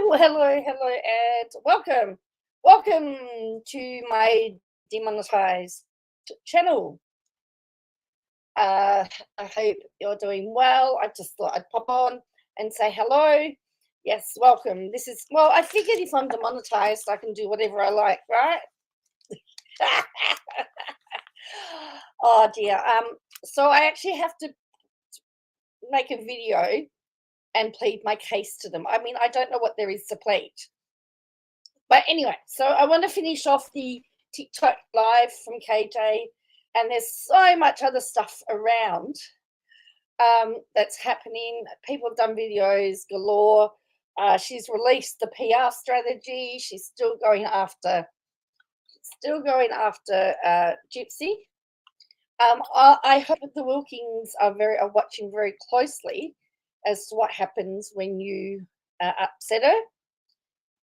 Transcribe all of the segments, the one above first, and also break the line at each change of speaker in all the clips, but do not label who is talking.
Hello, and welcome to my demonetized channel. I hope you're doing well. I just thought I'd pop on and say hello. Yes, welcome. I figured if I'm demonetized, I can do whatever I like, right? Oh dear. So I actually have to make a video and plead my case to them. I mean, I don't know what there is to plead. But anyway, so I want to finish off the TikTok live from KJ, and there's so much other stuff around that's happening. People have done videos galore. She's released the PR strategy. She's still going after Gypsy. I hope that the Wilkins are watching very closely as to what happens when you upset her,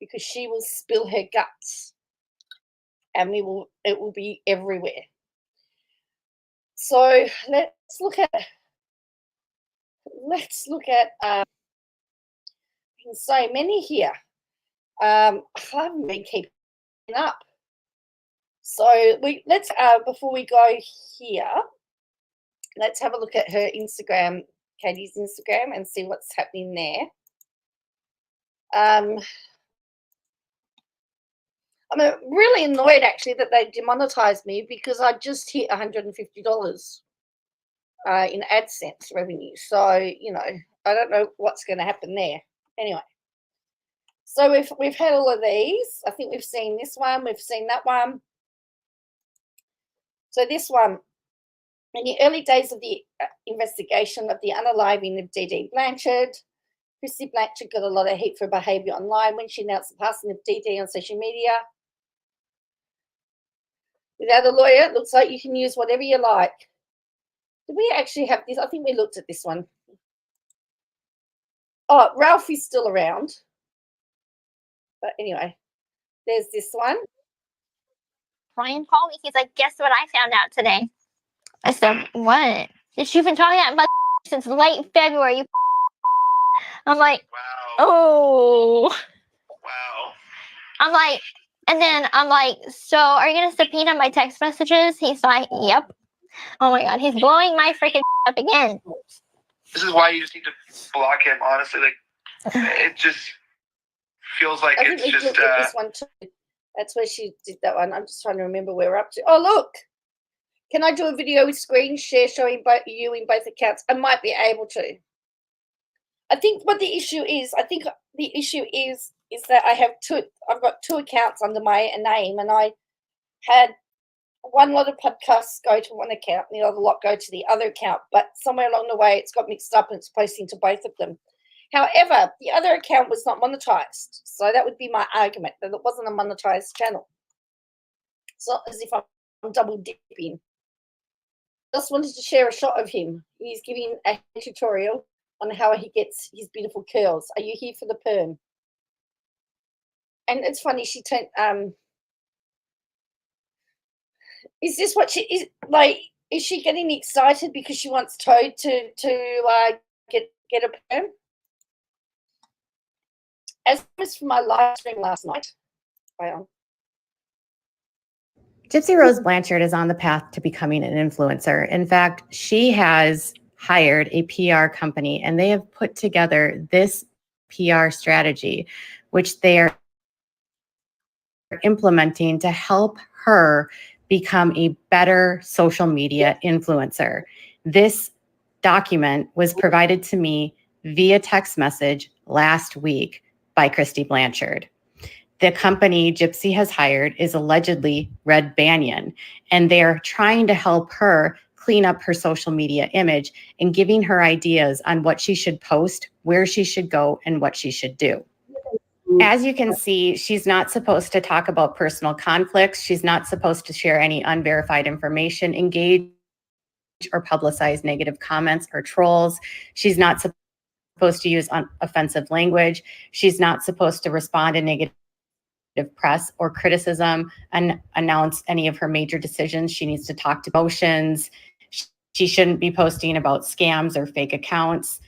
because she will spill her guts, and it will be everywhere. So let's look at so many here. I haven't been keeping up. So let's before we go here, let's have a look at her Instagram, Katie's Instagram, and see what's happening there. I'm really annoyed actually that they demonetized me, because I just hit $150 in AdSense revenue. So, you know, I don't know what's going to happen there. Anyway, so we've had all of these. I think we've seen this one. We've seen that one. So this one, in the early days of the investigation of the unaliving of DD Blanchard, Christy Blanchard got a lot of heat for behaviour online when she announced the passing of DD on social media. Without a lawyer, it looks like you can use whatever you like. Did we actually have this? I think we looked at this one. Oh, Ralph is still around. But anyway, there's this one.
Brian called me. He's like, guess what I found out today? I said, what? You've been talking about since late February. I'm like, wow. Oh.
Wow.
I'm like, and then I'm like, so are you going to subpoena my text messages? He's like, yep. Oh my God, he's blowing my freaking up again.
This is why you just need to block him, honestly. Like, it just feels like it's just...
this one too. That's where she did that one. I'm just trying to remember where we're up to. Oh, look. Can I do a video with screen share showing you in both accounts? I might be able to. I think what the issue is, is that I've got two accounts under my name, and I had one lot of podcasts go to one account and the other lot go to the other account, but somewhere along the way it's got mixed up and it's posting to both of them. However, the other account was not monetized, so that would be my argument, that it wasn't a monetized channel. It's not as if I'm double dipping. Just wanted to share a shot of him. He's giving a tutorial on how he gets his beautiful curls. Are you here for the perm? And it's funny, she turned is this what she is like? Is she getting excited because she wants Toad to get a perm? As promised for my live stream last night.
Gypsy Rose Blanchard is on the path to becoming an influencer. In fact, she has hired a PR company, and they have put together this PR strategy, which they are implementing to help her become a better social media influencer. This document was provided to me via text message last week by Christy Blanchard. The company Gypsy has hired is allegedly Red Banyan, and they're trying to help her clean up her social media image and giving her ideas on what she should post, where she should go, and what she should do. As you can see, she's not supposed to talk about personal conflicts. She's not supposed to share any unverified information, engage or publicize negative comments or trolls. She's not supposed to use offensive language. She's not supposed to respond to negative press or criticism and announce any of her major decisions. She needs to talk to emotions. She shouldn't be posting about scams or fake accounts.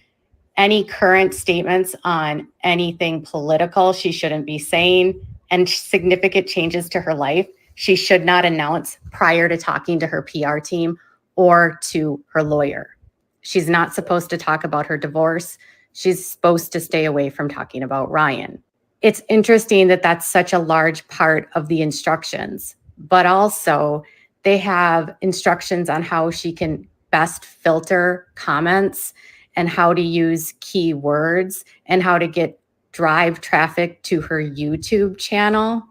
Any current statements on anything political she shouldn't be saying, and significant changes to her life she should not announce prior to talking to her PR team or to her lawyer. She's not supposed to talk about her divorce. She's supposed to stay away from talking about Ryan. It's interesting that that's such a large part of the instructions, but also they have instructions on how she can best filter comments and how to use keywords and how to drive traffic to her YouTube channel.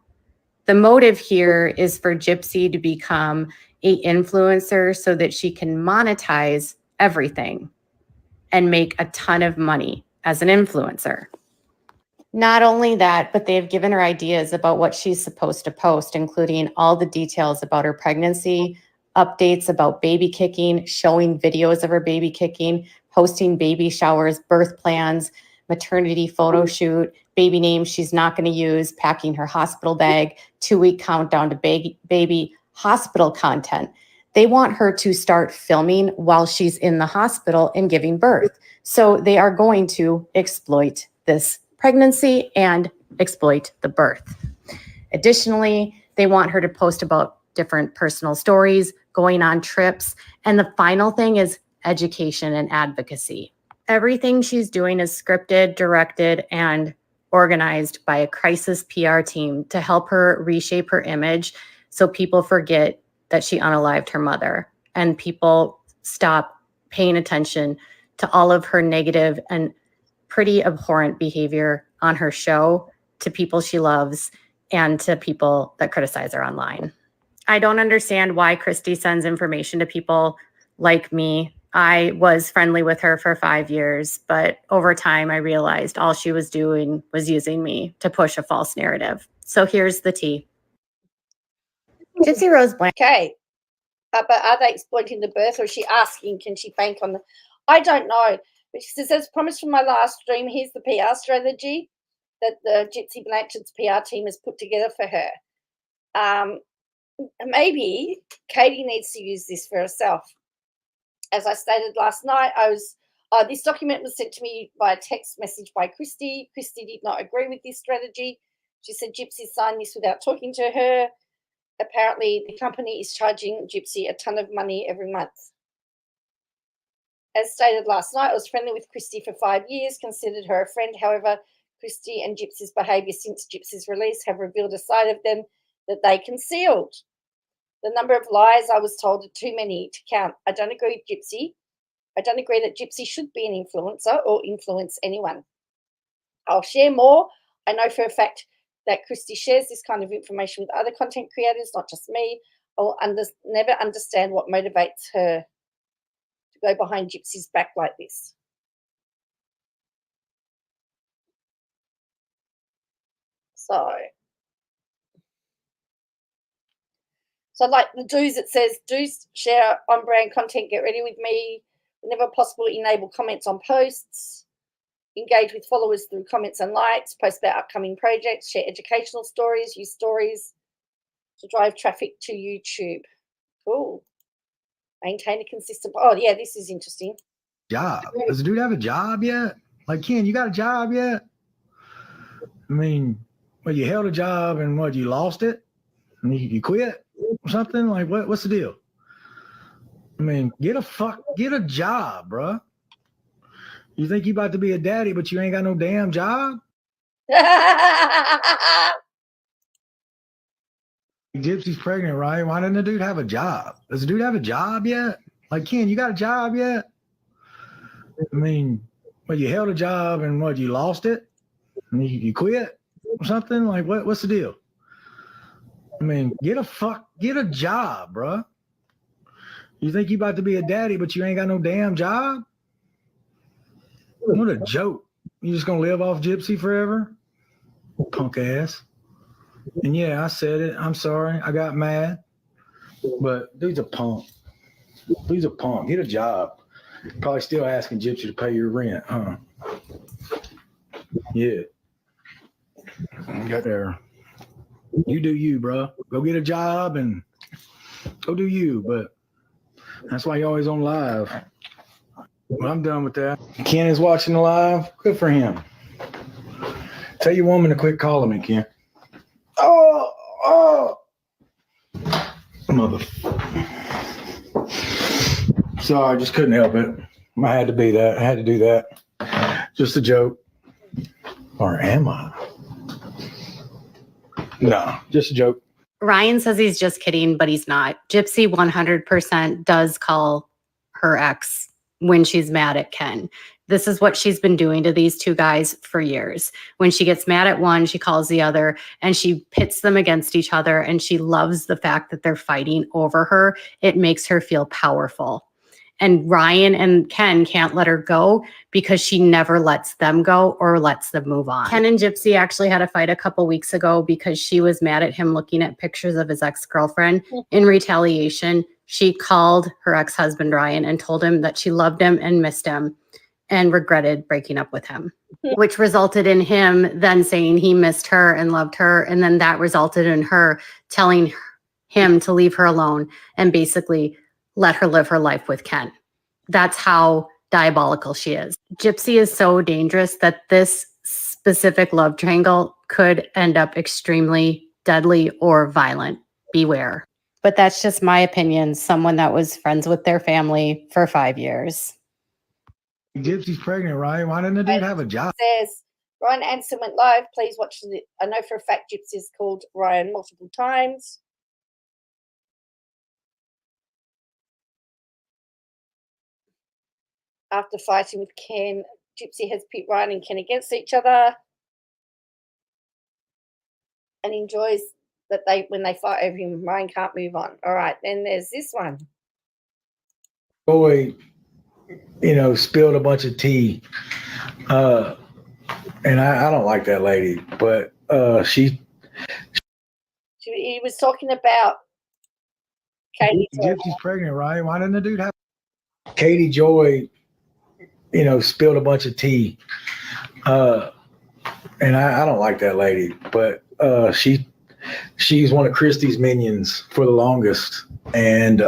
The motive here is for Gypsy to become an influencer so that she can monetize everything and make a ton of money as an influencer. Not only that, but they've given her ideas about what she's supposed to post, including all the details about her pregnancy, updates about baby kicking, showing videos of her baby kicking, posting baby showers, birth plans, maternity photo shoot, baby names she's not going to use, packing her hospital bag, 2-week countdown to baby hospital content. They want her to start filming while she's in the hospital and giving birth. So they are going to exploit this pregnancy and exploit the birth. Additionally, they want her to post about different personal stories, going on trips. And the final thing is education and advocacy. Everything she's doing is scripted, directed, and organized by a crisis PR team to help her reshape her image so people forget that she unalived her mother and people stop paying attention to all of her negative and pretty abhorrent behavior on her show to people she loves and to people that criticize her online. I don't understand why Christy sends information to people like me. I was friendly with her for 5 years, but over time I realized all she was doing was using me to push a false narrative. So here's the tea. Gypsy Rose Blank.
Okay. But are they exploiting the birth, or is she asking, can she bank on the... I don't know. But she says, as promised from my last stream, here's the PR strategy that the Gypsy Blanchard's PR team has put together for her. Maybe Katie needs to use this for herself. As I stated last night, this document was sent to me by a text message by Christy. Christy did not agree with this strategy. She said Gypsy signed this without talking to her. Apparently, the company is charging Gypsy a ton of money every month. As stated last night, I was friendly with Christy for 5 years, considered her a friend. However, Christy and Gypsy's behaviour since Gypsy's release have revealed a side of them that they concealed. The number of lies I was told are too many to count. I don't agree with Gypsy. I don't agree that Gypsy should be an influencer or influence anyone. I'll share more. I know for a fact that Christy shares this kind of information with other content creators, not just me. I'll never understand what motivates her to go behind Gypsy's back like this. So like the do's, it says, do share on-brand content, get ready with me, whenever possible, enable comments on posts, engage with followers through comments and likes, post about upcoming projects, share educational stories, use stories to drive traffic to YouTube. Cool. Maintain a consistent... Oh, yeah, this is interesting.
Job. Does the dude have a job yet? Like, Ken, you got a job yet? I mean, well, you held a job and what, you lost it? And you quit or something? Like, what's the deal? I mean, get a job, bruh. You think you about to be a daddy, but you ain't got no damn job? Gypsy's pregnant, right? Why doesn't the dude have a job? Does the dude have a job yet? Like, Ken, you got a job yet? I mean, well, you held a job and what, you lost it? And you quit or something? Like, what's the deal? I mean, get a job, bruh. You think you about to be a daddy, but you ain't got no damn job? What a joke. You just gonna live off Gypsy forever? Punk ass. And yeah, I said it. I'm sorry. I got mad. But dude's a punk. Dude's a punk. Get a job. Probably still asking Gypsy to pay your rent, huh? Yeah. Got there. You do you, bro. Go get a job and go do you. But that's why you're always on live. Well, I'm done with that. Ken is watching the live. Good for him. Tell your woman to quit calling me, Ken. Oh, mother. Sorry, I just couldn't help it. I had to be that. I had to do that. Just a joke. Or am I? No, just a joke.
Ryan says he's just kidding, but he's not. Gypsy 100% does call her ex when she's mad at Ken. This is what she's been doing to these two guys for years. When she gets mad at one, she calls the other and she pits them against each other. And she loves the fact that they're fighting over her. It makes her feel powerful. And Ryan and Ken can't let her go because she never lets them go or lets them move on. Ken and Gypsy actually had a fight a couple weeks ago because she was mad at him looking at pictures of his ex-girlfriend. In retaliation, she called her ex-husband Ryan and told him that she loved him and missed him and regretted breaking up with him, which resulted in him then saying he missed her and loved her. And then that resulted in her telling him to leave her alone and basically let her live her life with Ken. That's how diabolical she is. Gypsy is so dangerous that this specific love triangle could end up extremely deadly or violent. Beware. But that's just my opinion. Someone that was friends with their family for 5 years.
Gypsy's pregnant, right? Why didn't the dude have a job?
Says Ryan Anderson went live. Please watch the. I know for a fact Gypsy's called Ryan multiple times. After fighting with Ken, Gypsy has pit Ryan and Ken against each other and enjoys that when they fight over him, Ryan can't move on. All right, then there's this one.
Boy, spilled a bunch of tea. And I don't like that lady, but he
was talking about Katie.
Gypsy's pregnant, right? Why didn't the dude have Katie Joy, spilled a bunch of tea. And I don't like that lady, but she's one of Christy's minions for the longest. And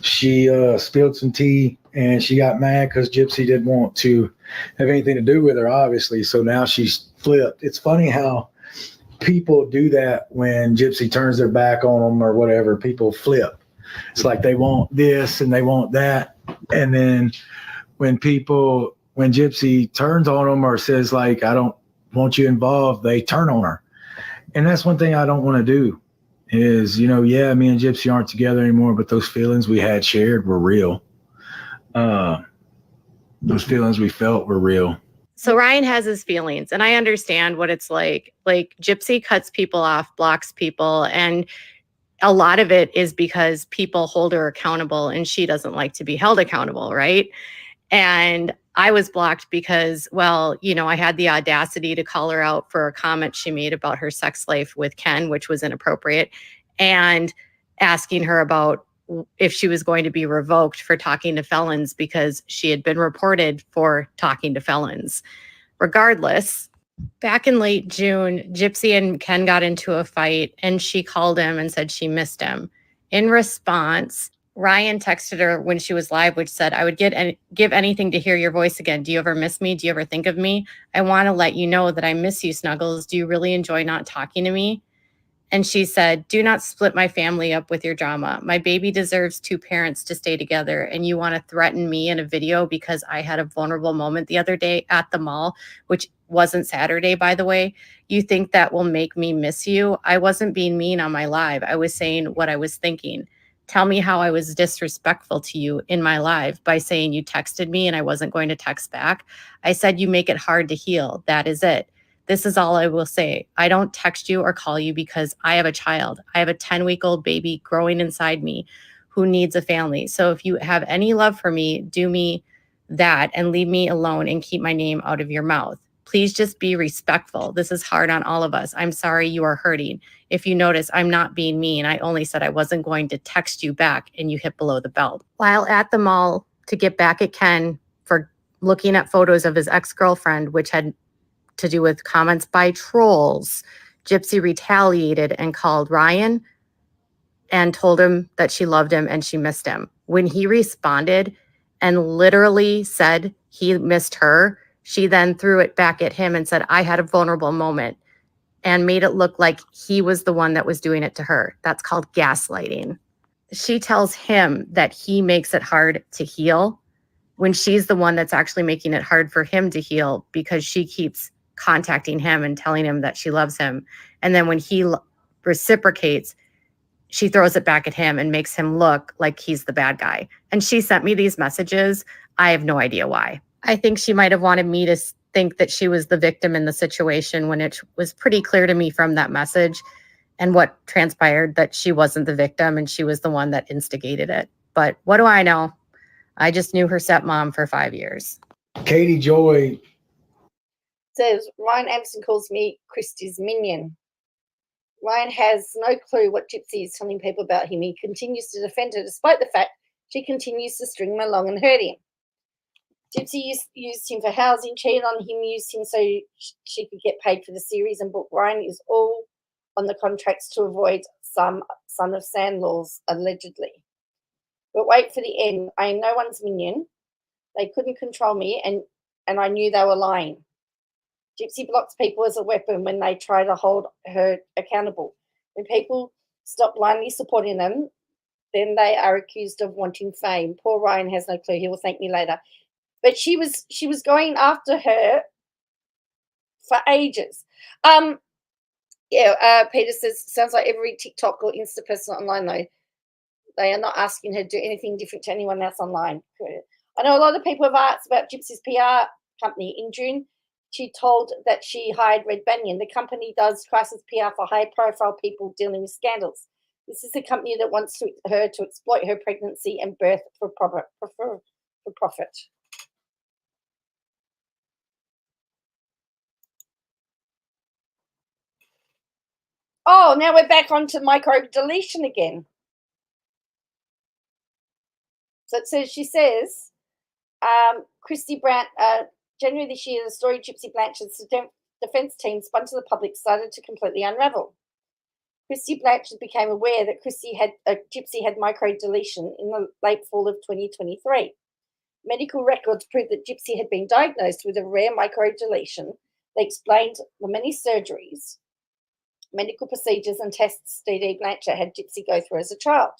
she spilled some tea and she got mad because Gypsy didn't want to have anything to do with her, obviously. So now she's flipped. It's funny how people do that when Gypsy turns their back on them or whatever. People flip. It's like they want this and they want that. And then when Gypsy turns on them or says, like, I don't want you involved, they turn on her. And that's one thing I don't want to do is, me and Gypsy aren't together anymore, but those feelings we had shared were real. Those feelings we felt were real.
So Ryan has his feelings, and I understand what it's like. Like, Gypsy cuts people off, blocks people, and a lot of it is because people hold her accountable and she doesn't like to be held accountable, right? And I was blocked because, I had the audacity to call her out for a comment she made about her sex life with Ken, which was inappropriate, and asking her about if she was going to be revoked for talking to felons because she had been reported for talking to felons. Regardless, back in late June, Gypsy and Ken got into a fight and she called him and said she missed him. In response, Ryan texted her when she was live, which said, I would give anything to hear your voice again. Do you ever miss me? Do you ever think of me? I want to let you know that I miss you, Snuggles. Do you really enjoy not talking to me? And she said, do not split my family up with your drama. My baby deserves two parents to stay together. And you want to threaten me in a video because I had a vulnerable moment the other day at the mall, which wasn't Saturday, by the way. You think that will make me miss you? I wasn't being mean on my live. I was saying what I was thinking. Tell me how I was disrespectful to you in my live by saying you texted me and I wasn't going to text back. I said, you make it hard to heal. That is it. This is all I will say. I don't text you or call you because I have a child. I have a 10-week-old baby growing inside me who needs a family. So if you have any love for me, do me that and leave me alone and keep my name out of your mouth. Please just be respectful. This is hard on all of us. I'm sorry you are hurting. If you notice, I'm not being mean. I only said I wasn't going to text you back and you hit below the belt. While at the mall to get back at Ken for looking at photos of his ex-girlfriend, which had to do with comments by trolls, Gypsy retaliated and called Ryan and told him that she loved him and she missed him. When he responded and literally said he missed her, she then threw it back at him and said, I had a vulnerable moment, and made it look like he was the one that was doing it to her. That's called gaslighting. She tells him that he makes it hard to heal when she's the one that's actually making it hard for him to heal, because she keeps contacting him and telling him that she loves him. And then when he reciprocates, she throws it back at him and makes him look like he's the bad guy. And she sent me these messages. I have no idea why. I think she might have wanted me to think that she was the victim in the situation, when it was pretty clear to me from that message and what transpired that she wasn't the victim and she was the one that instigated it. But what do I know? I just knew her stepmom for 5 years.
Katie Joy
says, Ryan Anderson calls me Christy's minion. Ryan has no clue what Gypsy is telling people about him. He continues to defend her despite the fact she continues to string him along and hurt him. Gypsy used him for housing, cheated on him, used him so she could get paid for the series and book. Ryan is all on the contracts to avoid some son of Sam laws, allegedly. But wait for the end. I am no one's minion. They couldn't control me, and I knew they were lying. Gypsy blocks people as a weapon when they try to hold her accountable. When people stop blindly supporting them, then they are accused of wanting fame. Poor Ryan has no clue. He will thank me later. But she was going after her for ages. Peter says, sounds like every TikTok or Insta person online, though. They are not asking her to do anything different to anyone else online. I know a lot of people have asked about Gypsy's PR company. In June, she told that she hired Red Banyan. The company does crisis PR for high-profile people dealing with scandals. This is a company that wants her to exploit her pregnancy and birth for profit. Oh, now we're back onto micro deletion again. So it says, she says, Christy Brandt, January this year, the story Gypsy Blanchard's defense team spun to the public started to completely unravel. Christy Blanchard became aware that Gypsy had micro deletion in the late fall of 2023. Medical records proved that Gypsy had been diagnosed with a rare micro deletion. They explained the many surgeries, medical procedures and tests D.D. Blanchard had Gypsy go through as a child.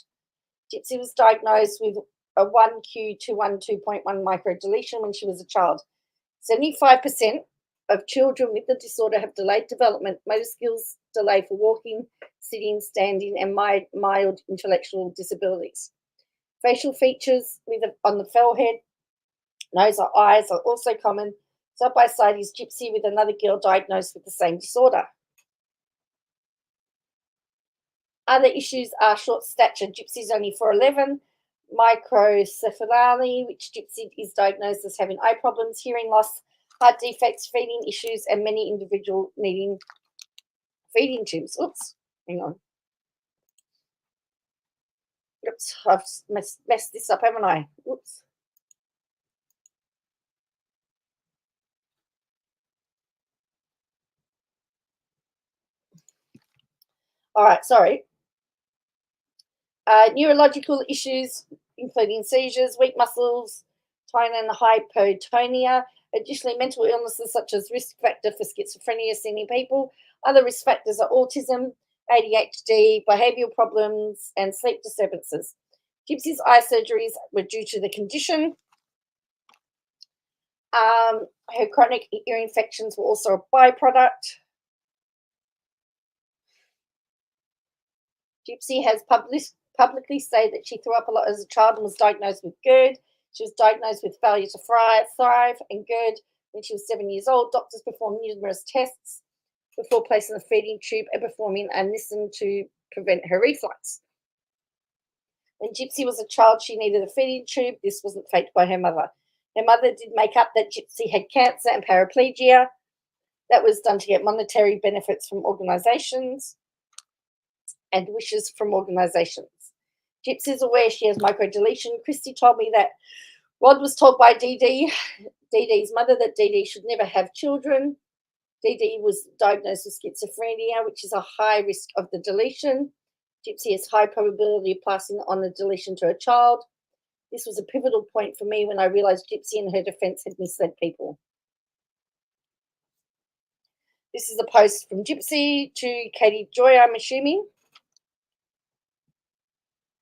Gypsy was diagnosed with a 1Q212.1 microdeletion when she was a child. 75% of children with the disorder have delayed development, motor skills delay for walking, sitting, standing, and mild intellectual disabilities. Facial features on the forehead, nose, or eyes are also common. Side by side is Gypsy with another girl diagnosed with the same disorder. Other issues are short stature. Gypsy's only 4'11", microcephaly, which Gypsy is diagnosed as having eye problems, hearing loss, heart defects, feeding issues, and many individuals needing feeding tubes. Oops, hang on. Oops, I've messed this up, haven't I? Oops. All right, sorry. Neurological issues, including seizures, weak muscles, tone and hypotonia. Additionally, mental illnesses such as risk factor for schizophrenia seen in people. Other risk factors are autism, ADHD, behavioural problems, and sleep disturbances. Gypsy's eye surgeries were due to the condition. Her chronic ear infections were also a byproduct. Gypsy has publicly stated that she threw up a lot as a child and was diagnosed with GERD. She was diagnosed with failure to thrive and GERD when she was 7 years old. Doctors performed numerous tests before placing the feeding tube and performing aniston to prevent her reflux. When Gypsy was a child, she needed a feeding tube. This wasn't faked by her mother. Her mother did make up that Gypsy had cancer and paraplegia. That was done to get monetary benefits from organisations and wishes from organisations. Gypsy is aware she has microdeletion. Christy told me that Rod was told by DD's mother that DD should never have children. DD was diagnosed with schizophrenia, which is a high risk of the deletion. Gypsy has high probability of passing on the deletion to her child. This was a pivotal point for me when I realized Gypsy in her defense had misled people. This is a post from Gypsy to Katie Joy, I'm assuming.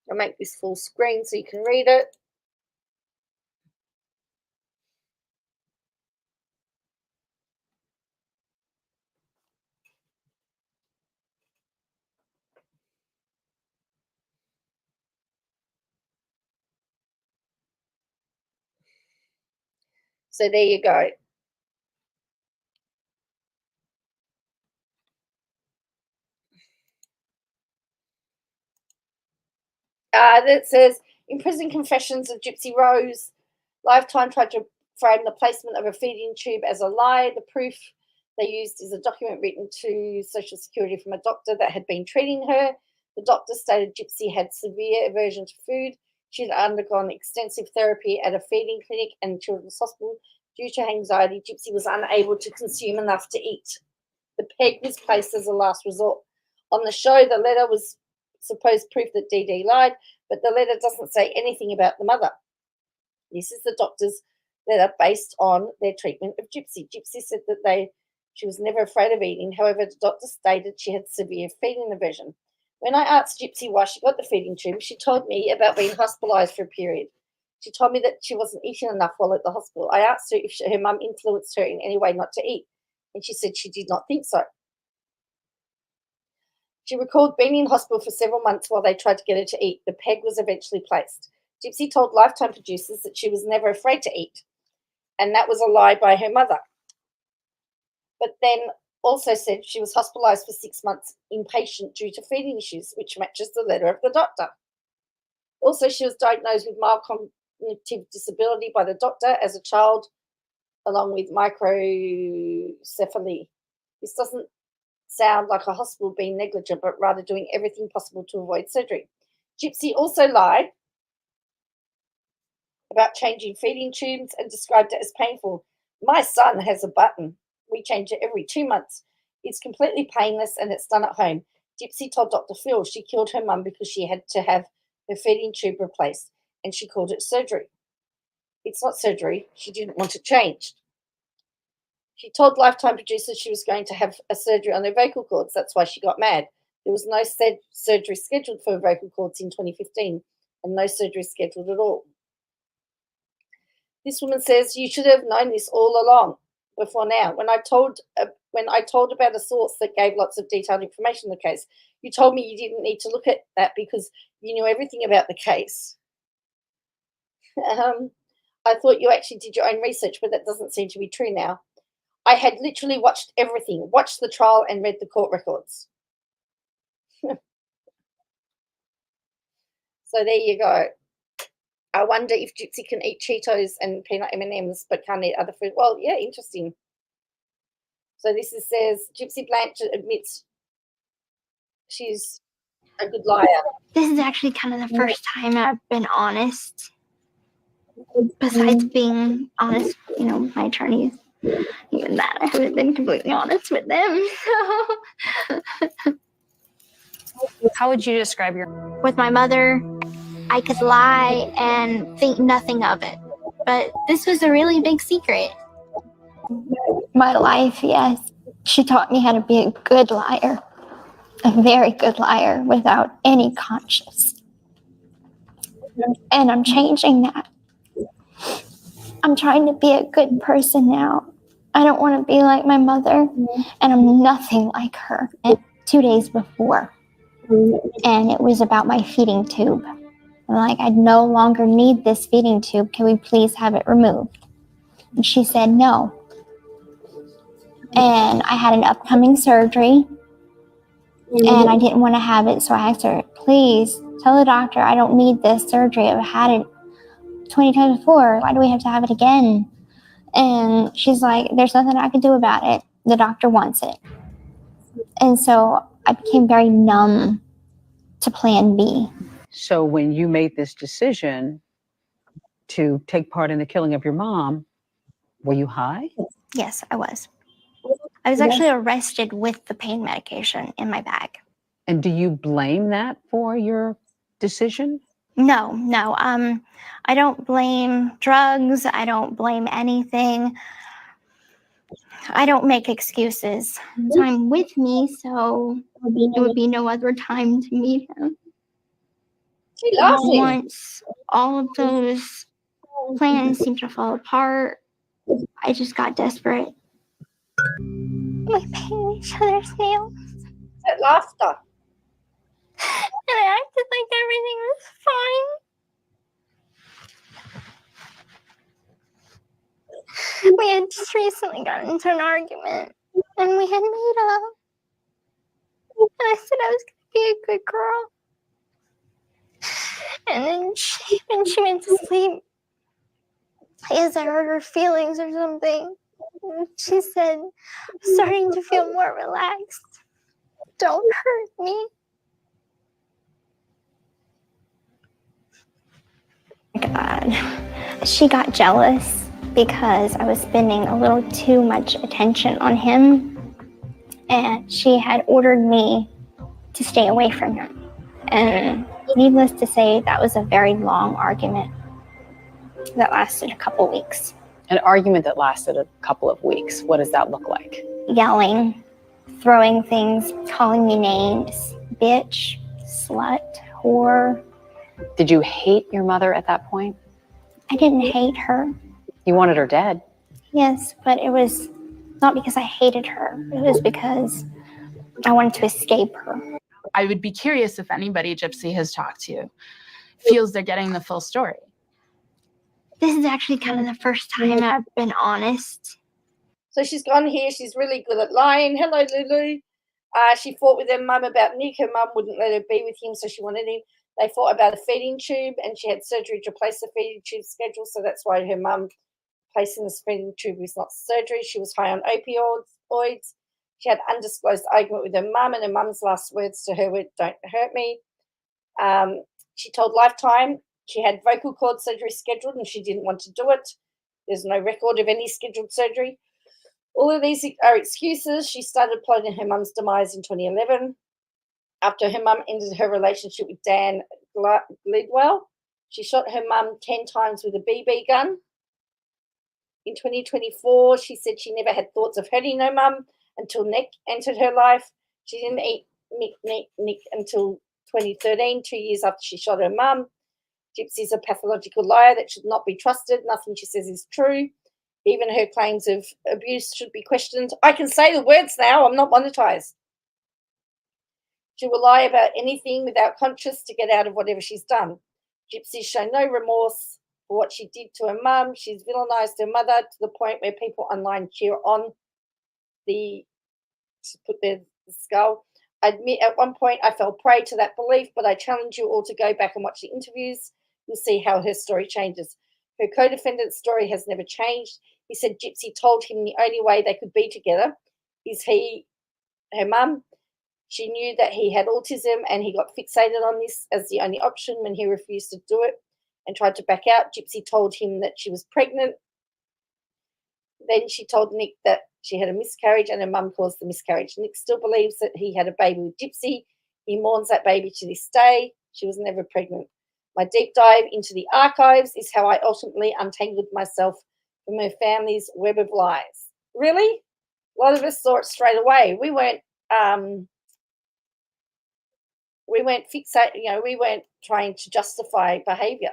I'll make this full screen so you can read it. So there you go. That says, in prison confessions of Gypsy Rose, Lifetime tried to frame the placement of a feeding tube as a lie. The proof they used is a document written to Social Security from a doctor that had been treating her. The doctor stated Gypsy had severe aversion to food. She had undergone extensive therapy at a feeding clinic and children's hospital. Due to anxiety, Gypsy was unable to consume enough to eat. The peg was placed as a last resort. On the show, the letter was supposed proof that DD lied, but the letter doesn't say anything about the mother. This is the doctor's letter based on their treatment of Gypsy. Gypsy said that she was never afraid of eating. However, the doctor stated she had severe feeding aversion. When I asked Gypsy why she got the feeding tube, she told me about being hospitalized for a period. She told me that she wasn't eating enough while at the hospital. I asked her if her mum influenced her in any way not to eat, and she said she did not think so. She recalled being in hospital for several months while they tried to get her to eat. The peg was eventually placed. Gypsy told Lifetime producers that she was never afraid to eat, and that was a lie by her mother. But then also said she was hospitalized for 6 months inpatient due to feeding issues, which matches the letter of the doctor. Also, she was diagnosed with mild cognitive disability by the doctor as a child, along with microcephaly. This doesn't sound like a hospital being negligent, but rather doing everything possible to avoid surgery. Gypsy also lied about changing feeding tubes and described it as painful. My son has a button. We change it every 2 months. It's completely painless and it's done at home. Gypsy told Dr. Phil she killed her mum because she had to have her feeding tube replaced, and she called it surgery. It's not surgery. She didn't want it changed. She told Lifetime producers she was going to have a surgery on her vocal cords. That's why she got mad. There was no surgery scheduled for her vocal cords in 2015, and no surgery scheduled at all. This woman says, you should have known this all along before now. When I told about a source that gave lots of detailed information on the case, you told me you didn't need to look at that because you knew everything about the case. I thought you actually did your own research, but that doesn't seem to be true now. I had literally watched everything, watched the trial and read the court records. So there you go. I wonder if Gypsy can eat Cheetos and peanut M&Ms but can't eat other food. Well, yeah, interesting. So this says, Gypsy Blanchard admits she's a good liar.
This is actually kind of the first time I've been honest. Besides being honest, my attorneys, even that, I haven't been completely honest with them.
How would you describe
With my mother, I could lie and think nothing of it. But this was a really big secret. My life, yes. She taught me how to be a good liar. A very good liar without any conscience. And I'm changing that. I'm trying to be a good person now. I don't want to be like my mother, and I'm nothing like her. 2 days before, and it was about my feeding tube. I'm like, I no longer need this feeding tube. Can we please have it removed? And she said no. And I had an upcoming surgery, and I didn't want to have it, so I asked her, please tell the doctor I don't need this surgery. I've had it 20 times before. Why do we have to have it again? And she's like, there's nothing I can do about it. The doctor wants it. And so I became very numb to plan B.
So when you made this decision to take part in the killing of your mom, were you high?
Yes, I was. I was actually arrested with the pain medication in my bag.
And do you blame that for your decision?
No. I don't blame drugs. I don't blame anything. I don't make excuses. Time with me, so it would be no other time to meet him.
She loves him.
Once all of those plans seemed to fall apart, I just got desperate. We painted each other's nails,
That laughter.
and I acted like everything was fine. We had just recently gotten into an argument, and we had made up. And I said I was going to be a good girl. And then when she went to sleep, I guess I hurt her feelings or something. And she said, I'm starting to feel more relaxed. Don't hurt me. God. She got jealous because I was spending a little too much attention on him. And she had ordered me to stay away from him. And needless to say, that was a very long argument that lasted a couple weeks.
An argument that lasted a couple of weeks. What does that look like?
Yelling, throwing things, calling me names, bitch, slut, whore.
Did you hate your mother at that point?
I didn't hate her.
You wanted her dead.
Yes, but it was not because I hated her. It was because I wanted to escape her.
I would be curious if anybody Gypsy has talked to feels they're getting the full story.
This is actually kind of the first time I've been honest.
So she's gone here. She's really good at lying. Hello, Lulu. She fought with her mum about Nick. Her mum wouldn't let her be with him, so she wanted him. They fought about a feeding tube, and she had surgery to replace the feeding tube schedule, so that's why her mum placing the feeding tube was not surgery. She was high on opioids. She had undisclosed argument with her mum, and her mum's last words to her were, don't hurt me. She told Lifetime she had vocal cord surgery scheduled and she didn't want to do it. There's no record of any scheduled surgery. All of these are excuses. She started plotting her mum's demise in 2011 after her mum ended her relationship with Dan Glidwell. She shot her mum 10 times with a BB gun. In 2024, she said she never had thoughts of hurting her mum until Nick entered her life. She didn't eat Nick until 2013, 2 years after she shot her mum. Gypsy's a pathological liar that should not be trusted. Nothing she says is true. Even her claims of abuse should be questioned. I can say the words now. I'm not monetized. She will lie about anything without conscience to get out of whatever she's done. Gypsy's shown no remorse for what she did to her mum. She's villainized her mother to the point where people online cheer on to put their skull. I admit at one point I fell prey to that belief, but I challenge you all to go back and watch the interviews. You'll see how her story changes. Her co-defendant's story has never changed. He said Gypsy told him the only way they could be together is her mum. She knew that he had autism and he got fixated on this as the only option when he refused to do it and tried to back out. Gypsy told him that she was pregnant. Then she told Nick that she had a miscarriage and her mum caused the miscarriage. Nick still believes that he had a baby with Gypsy. He mourns that baby to this day. She was never pregnant. My deep dive into the archives is how I ultimately untangled myself from her family's web of lies. Really? A lot of us saw it straight away. We weren't fixated, we weren't trying to justify behaviour.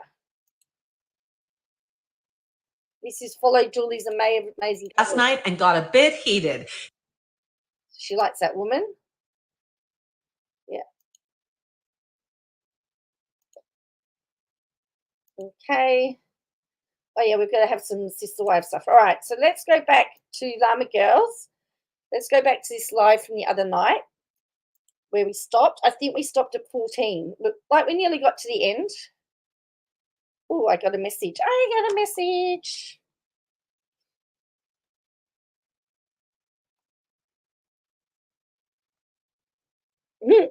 This is Follow Julie's amazing
last night and got a bit heated.
She likes that woman. Yeah. Okay. Oh, yeah, we've got to have some sister wife stuff. All right, so let's go back to Llama Girls. Let's go back to this live from the other night where we stopped. I think we stopped at 14. Look, like we nearly got to the end. Oh, I got a message. Mm.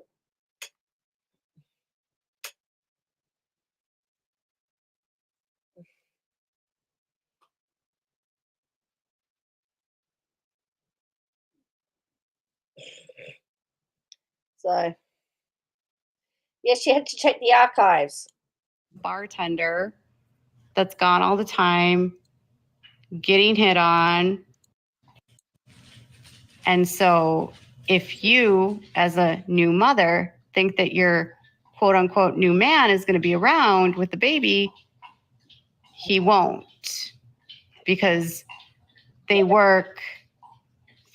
So, yes, she had to check the archives.
bartender that's gone all the time, getting hit on. And so if you, as a new mother, think that your quote unquote new man is going to be around with the baby, he won't, because they work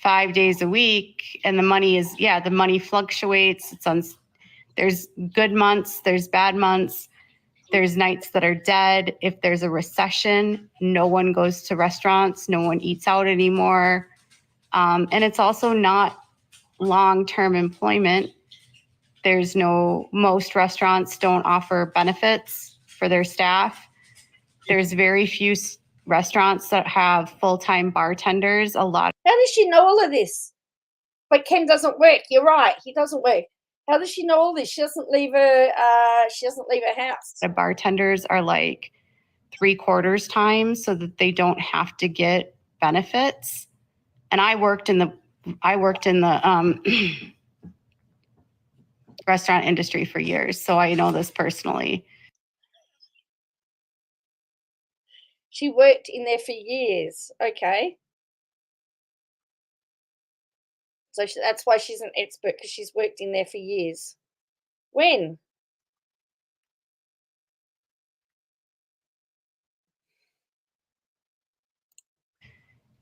5 days a week and the money is, the money fluctuates. There's good months, there's bad months. There's nights that are dead. If there's a recession, no one goes to restaurants, no one eats out anymore. And it's also not long-term employment. Most restaurants don't offer benefits for their staff. There's very few restaurants that have full-time bartenders.
How does she know all of this? But Ken doesn't work. You're right. He doesn't work. How does she know all this? She doesn't leave her house.
The bartenders are like 3/4 time so that they don't have to get benefits. And I worked in the restaurant industry for years, so I know this personally.
She worked in there for years. Okay. So that's why she's an expert, because she's worked in there for years. When?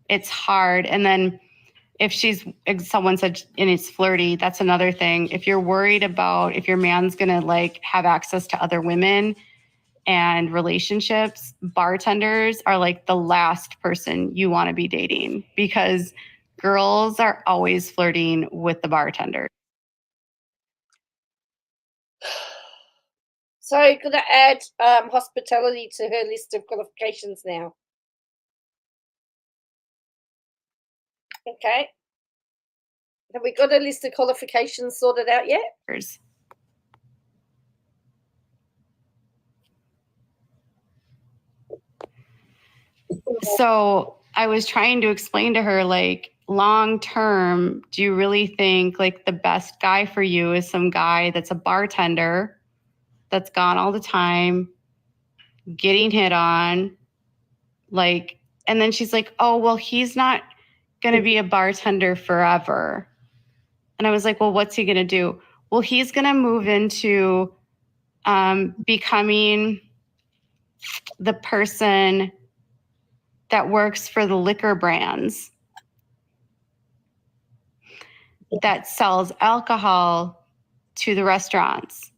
It's hard. And then if someone said, and it's flirty, that's another thing. If you're worried about if your man's going to like have access to other women and relationships, bartenders are like the last person you want to be dating, because girls are always flirting with the bartender.
So I'm going to add hospitality to her list of qualifications now. Okay. Have we got a list of qualifications sorted out yet?
So I was trying to explain to her, like, long term, do you really think like the best guy for you is some guy that's a bartender that's gone all the time, getting hit on, like, and then she's like, oh, well, he's not going to be a bartender forever. And I was like, well, what's he going to do? Well, he's going to move into becoming the person that works for the liquor brands that sells alcohol to the restaurants.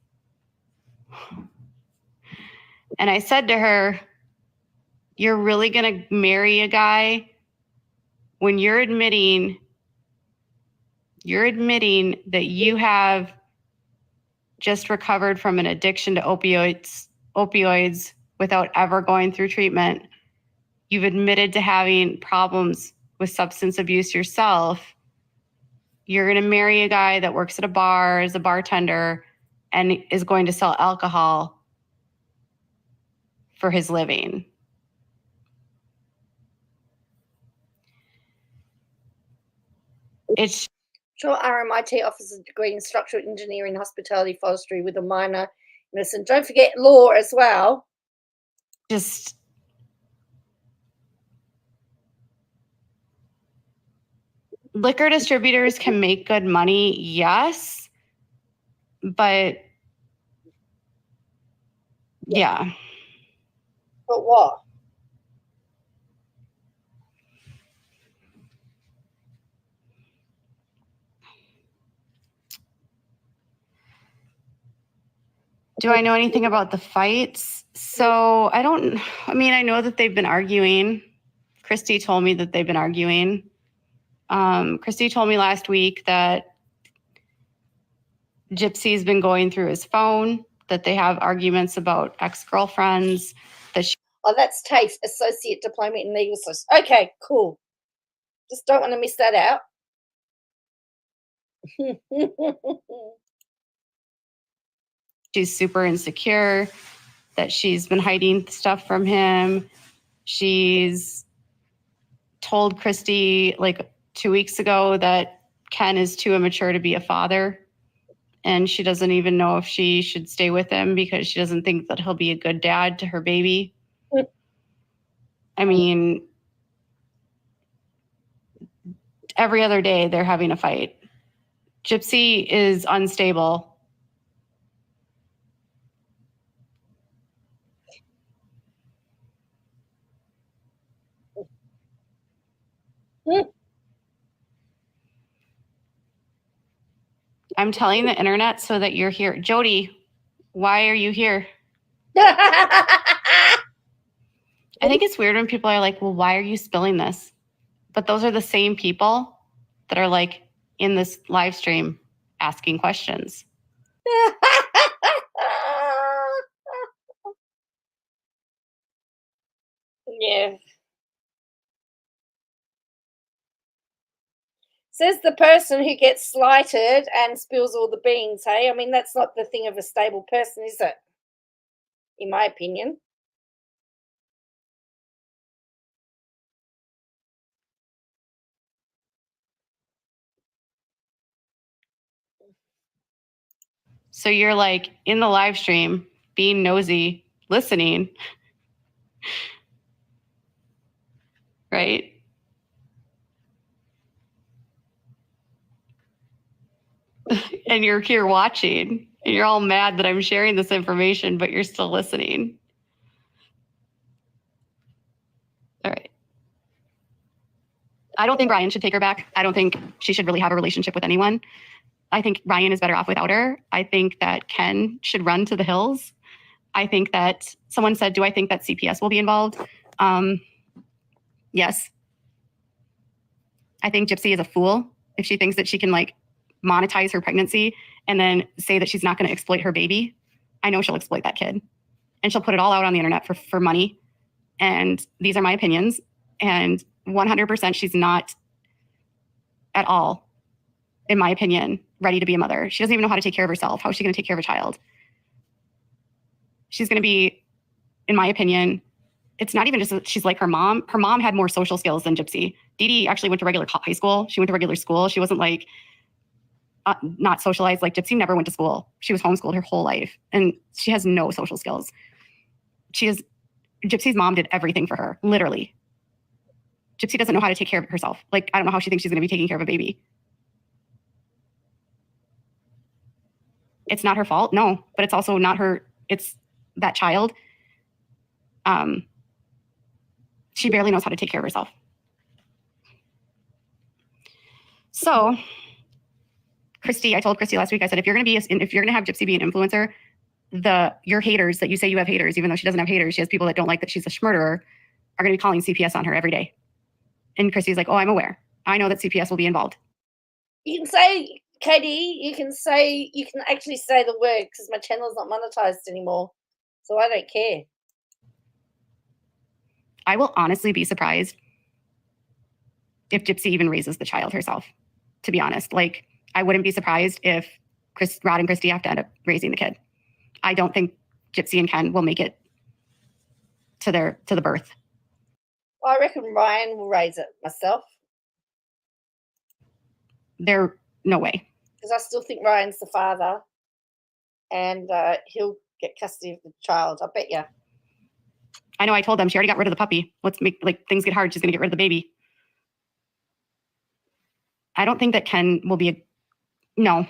And I said to her, you're really going to marry a guy when you're admitting that you have just recovered from an addiction to opioids without ever going through treatment. You've admitted to having problems with substance abuse yourself. You're going to marry a guy that works at a bar as a bartender and is going to sell alcohol for his living. It's
Sure, RMIT offers a degree in structural engineering, hospitality, forestry with a minor in medicine. Don't forget law as well.
just liquor distributors can make good money, yes, but yeah.
But what?
Do I know anything about the fights? So I know that they've been arguing. Christy told me that they've been arguing. Christy told me last week that Gypsy's been going through his phone, that they have arguments about ex-girlfriends, that she
Oh, that's TAFE, Associate Diploma in Legal Science. Okay, cool. Just don't want to miss that out.
she's super insecure, that she's been hiding stuff from him. She's told Christy like 2 weeks ago that Ken is too immature to be a father and she doesn't even know if she should stay with him because she doesn't think that he'll be a good dad to her baby. I mean, every other day they're having a fight. Gypsy is unstable. I'm telling the internet so that you're here. Jody, why are you here? I think it's weird when people are like, well, why are you spilling this? But those are the same people that are like in this live stream asking questions.
Yeah. Says the person who gets slighted and spills all the beans, hey? I mean, that's not the thing of a stable person, is it? In my opinion.
So you're like in the live stream, being nosy, listening, right? And you're here watching, and you're all mad that I'm sharing this information, but you're still listening. All right. I don't think Ryan should take her back. I don't think she should really have a relationship with anyone. I think Ryan is better off without her. I think that Ken should run to the hills. I think that someone said, do I think that CPS will be involved? Yes. I think Gypsy is a fool if she thinks that she can like monetize her pregnancy and then say that she's not going to exploit her baby. I know she'll exploit that kid and she'll put it all out on the internet for money. And these are my opinions. And 100% she's not at all, in my opinion, ready to be a mother. She doesn't even know how to take care of herself. How is she going to take care of a child? She's going to be, in my opinion, it's not even just that she's like her mom. Her mom had more social skills than Gypsy. Dee Dee actually went to regular high school. She went to regular school. She wasn't like not socialized. Like Gypsy never went to school. She was homeschooled her whole life. And she has no social skills. Gypsy's mom did everything for her, literally. Gypsy doesn't know how to take care of herself. Like, I don't know how she thinks she's going to be taking care of a baby. It's not her fault. No, but it's also not her. It's that child. She barely knows how to take care of herself. So, Christy, I told Christy last week, I said, if you're going to have Gypsy be an influencer, your haters that you say you have haters, even though she doesn't have haters, she has people that don't like that she's a schmurderer, are going to be calling CPS on her every day. And Christy's like, oh, I'm aware. I know that CPS will be involved.
You can say, Katie, you can actually say the word because my channel's not monetized anymore. So I don't care.
I will honestly be surprised if Gypsy even raises the child herself, to be honest. Like, I wouldn't be surprised if Rod and Christy have to end up raising the kid. I don't think Gypsy and Ken will make it to the birth.
I reckon Ryan will raise it myself.
No way.
Because I still think Ryan's the father and he'll get custody of the child. I bet you.
I know I told them she already got rid of the puppy. Let's make, like, things get hard. She's going to get rid of the baby. I don't think that Ken will be no.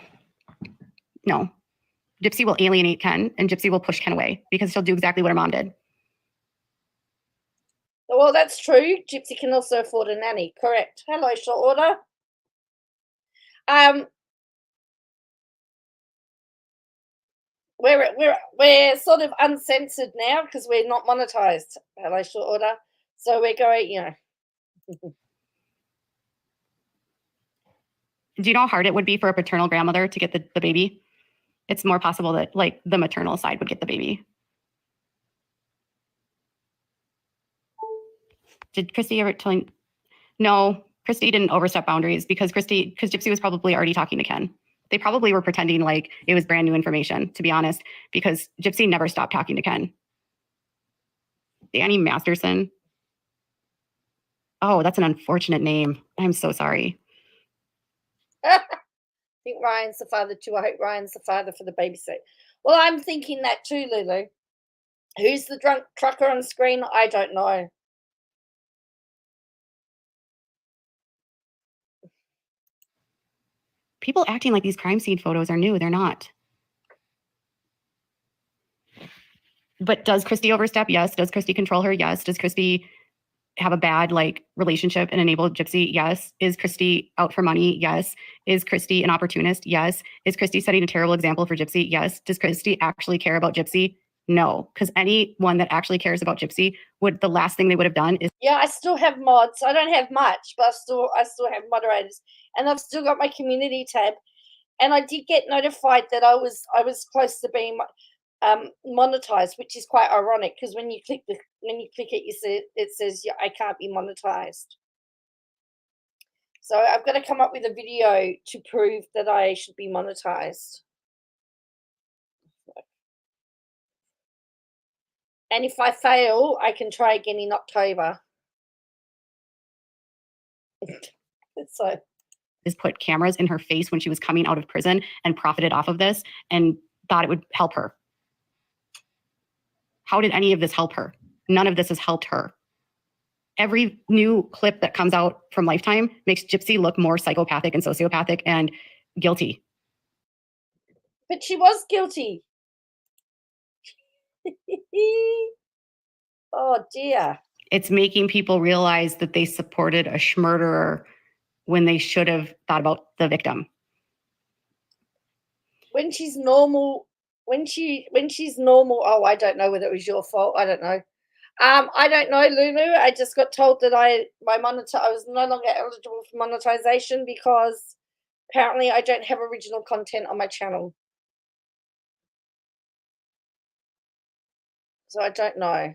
Gypsy will alienate Ken and Gypsy will push Ken away because she'll do exactly what her mom did.
Well, that's true. Gypsy can also afford a nanny. Correct. Hello, short order. We're sort of uncensored now because we're not monetized. Hello, short order. So we're going,
Do you know how hard it would be for a paternal grandmother to get the baby? It's more possible that like the maternal side would get the baby. Did Christy ever tell you? No, Christy didn't overstep boundaries because Gypsy was probably already talking to Ken. They probably were pretending like it was brand new information, to be honest, because Gypsy never stopped talking to Ken. Danny Masterson. Oh, that's an unfortunate name. I'm so sorry.
think Ryan's the father too. I hope Ryan's the father for the babysit. Well, I'm thinking that too, Lulu. Who's the drunk trucker on screen? I don't know.
People acting like these crime scene photos are new. They're not. But does Christy overstep? Yes. Does Christy control her? Yes. Does Christy have a bad relationship and enable Gypsy? Yes. Is Christy out for money? Yes. Is Christy an opportunist? Yes. Is Christy setting a terrible example for Gypsy? Yes. Does Christy actually care about Gypsy? No. Because anyone that actually cares about Gypsy the last thing they would have done is.
Yeah, I still have mods. I don't have much, but I still have moderators, and I've still got my community tab. And I did get notified that I was close to being monetized, which is quite ironic because when you click it, it says yeah, I can't be monetized. So I've got to come up with a video to prove that I should be monetized. And if I fail, I can try again in October. So
is put cameras in her face when she was coming out of prison and profited off of this and thought it would help her. How did any of this help her? None of this has helped her. Every new clip that comes out from Lifetime makes Gypsy look more psychopathic and sociopathic and guilty.
But she was guilty. Oh dear.
It's making people realize that they supported a murderer when they should have thought about the victim.
When she's normal, oh, I don't know whether it was your fault. I don't know. I don't know, Lulu. I just got told that I was no longer eligible for monetization because apparently I don't have original content on my channel. So I don't know.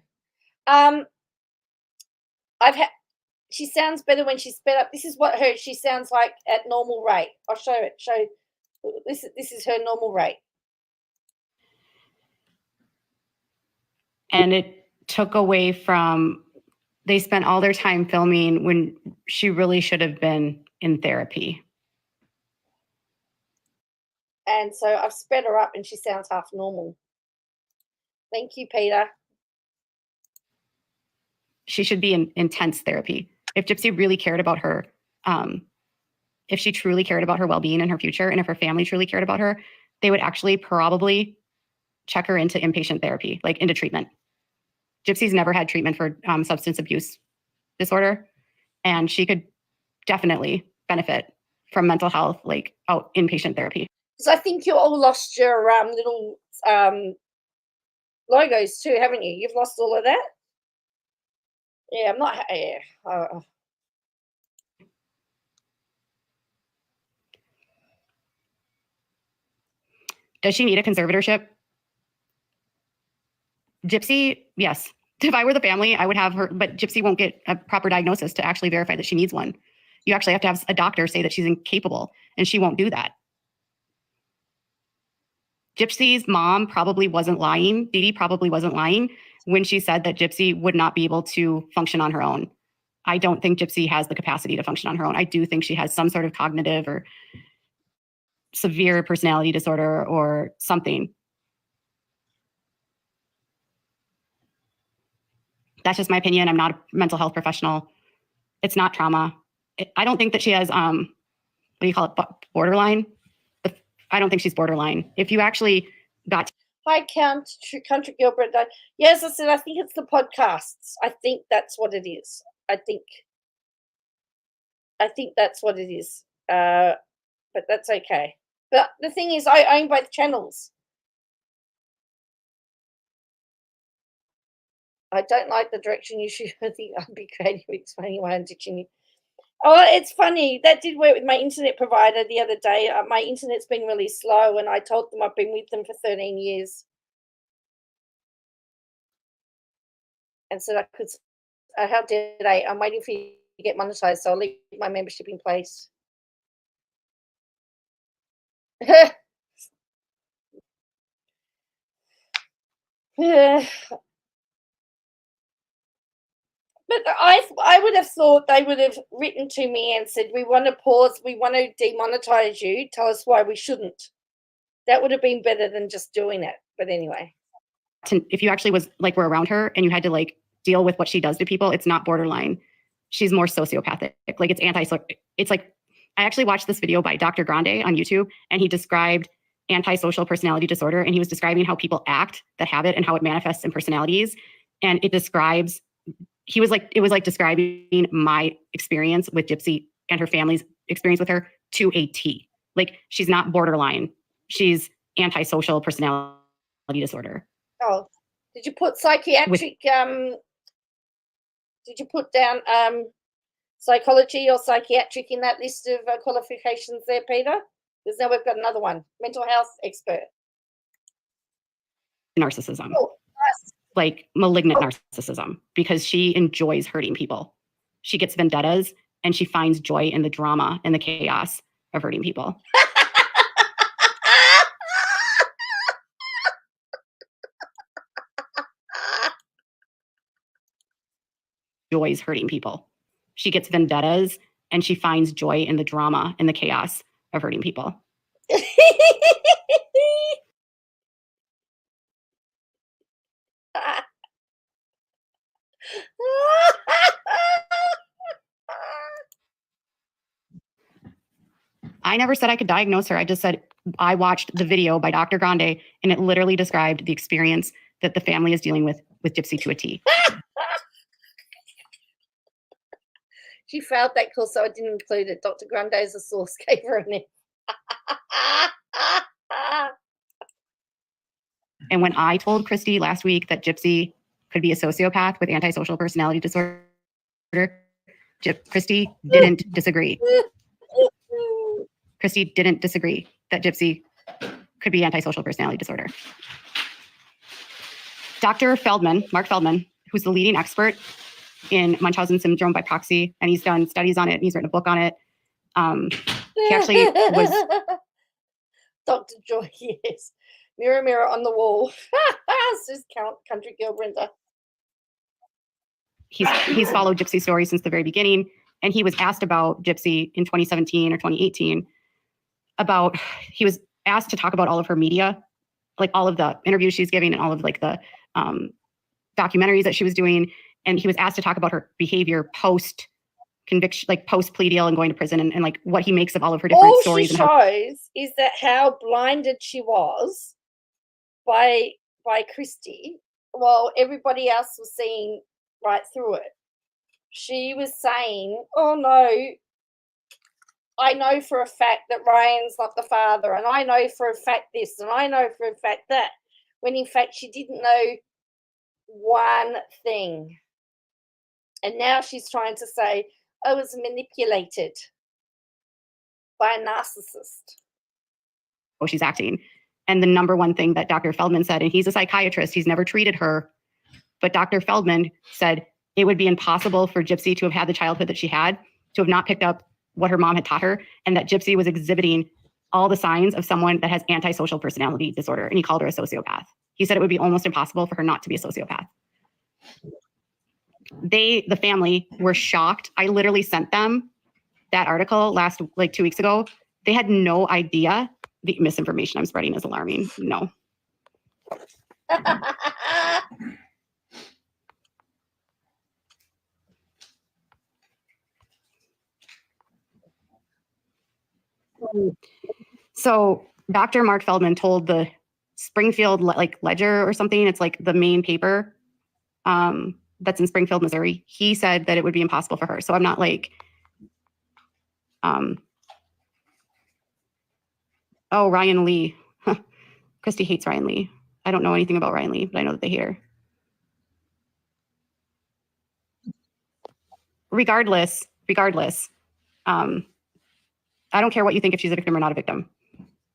She sounds better when she's sped up. This is what she sounds like at normal rate. I'll show it. This is her normal rate.
And it took away from, they spent all their time filming when she really should have been in therapy.
And so I've sped her up and she sounds half normal. Thank you, Peter.
She should be in intense therapy. If Gypsy really cared about her, if she truly cared about her well-being and her future, and if her family truly cared about her, they would actually probably check her into inpatient therapy, like into treatment. Gypsy's never had treatment for substance abuse disorder, and she could definitely benefit from mental health, like out inpatient therapy.
So I think you all lost your little logos too, haven't you? You've lost all of that? Yeah, I'm not. Yeah.
Does she need a conservatorship? Gypsy, yes. If I were the family, I would have her, but Gypsy won't get a proper diagnosis to actually verify that she needs one. You actually have to have a doctor say that she's incapable, and she won't do that. Gypsy's mom probably wasn't lying. Dee Dee probably wasn't lying when she said that Gypsy would not be able to function on her own. I don't think Gypsy has the capacity to function on her own. I do think she has some sort of cognitive or severe personality disorder or something. That's just my opinion. I'm not a mental health professional. It's not trauma. I don't think that she has, what do you call it, borderline? I don't think she's borderline. If you actually got...
Hi, Country Gilbert. Yes, I said, I think it's the podcasts. I think that's what it is. I think that's what it is. But that's okay. But the thing is, I own both channels. I don't like the direction you should. I think I'd be creative explaining why I'm ditching you. Oh, it's funny. That did work with my internet provider the other day. My internet's been really slow, and I told them I've been with them for 13 years. And so I could, how dare they? I'm waiting for you to get monetized, so I'll leave my membership in place. But But I would have thought they would have written to me and said, we want to pause, we want to demonetize you, tell us why we shouldn't. That would have been better than just doing it. But anyway.
If you actually were around her and you had to deal with what she does to people, it's not borderline. She's more sociopathic. It's anti-social. It's I actually watched this video by Dr. Grande on YouTube, and he described antisocial personality disorder, and he was describing how people act that have it and how it manifests in personalities. And it describes, it was describing my experience with Gypsy and her family's experience with her to a T. She's not borderline. She's antisocial personality disorder.
Oh, did you put psychiatric, did you put down psychology or psychiatric in that list of qualifications there, Peter? Because now we've got another one, mental health expert.
Narcissism.
Oh, nice.
Malignant narcissism, because she enjoys hurting people. She gets vendettas and she finds joy in the drama and the chaos of hurting people. Enjoys hurting people. She gets vendettas and she finds joy in the drama and the chaos of hurting people. I never said I could diagnose her. I just said I watched the video by Dr. Grande, and it literally described the experience that the family is dealing with Gypsy to a T.
She failed that course, so I didn't include it. Dr. Grande is a source, gave her a name.
And when I told Christy last week that Gypsy could be a sociopath with antisocial personality disorder, Christy didn't disagree. Christy didn't disagree that Gypsy could be antisocial personality disorder. Dr. Feldman, Mark Feldman, who's the leading expert in Munchausen syndrome by proxy, and he's done studies on it, and he's written a book on it. He actually was...
Dr. Joy, yes. Mirror, mirror on the wall. Says country girl Brenda.
He's followed Gypsy's story since the very beginning, and he was asked about Gypsy in 2017 or 2018 he was asked to talk about all of her media, all of the interviews she's giving and all of the documentaries that she was doing. And he was asked to talk about her behavior post conviction, post plea deal and going to prison, and what he makes of all of her different stories.
All she shows is that how blinded she was by Christy, while everybody else was seeing right through it. She was saying, oh no, I know for a fact that Ryan's not the father, and I know for a fact this, and I know for a fact that, when in fact she didn't know one thing. And now she's trying to say, I was manipulated by a narcissist.
Oh, she's acting. And the number one thing that Dr. Feldman said, and he's a psychiatrist, he's never treated her, but Dr. Feldman said it would be impossible for Gypsy to have had the childhood that she had, to have not picked up what her mom had taught her, and that Gypsy was exhibiting all the signs of someone that has antisocial personality disorder, and he called her a sociopath. He said it would be almost impossible for her not to be a sociopath. The family were shocked. I literally sent them that article 2 weeks ago. They had no idea the misinformation I'm spreading is alarming. No. So Dr. Mark Feldman told the Springfield Ledger or something, it's the main paper that's in Springfield, Missouri. He said that it would be impossible for her. So I'm not oh, Ryan Lee. Christy hates Ryan Lee. I don't know anything about Ryan Lee, but I know that they hate her. Regardless, I don't care what you think if she's a victim or not a victim.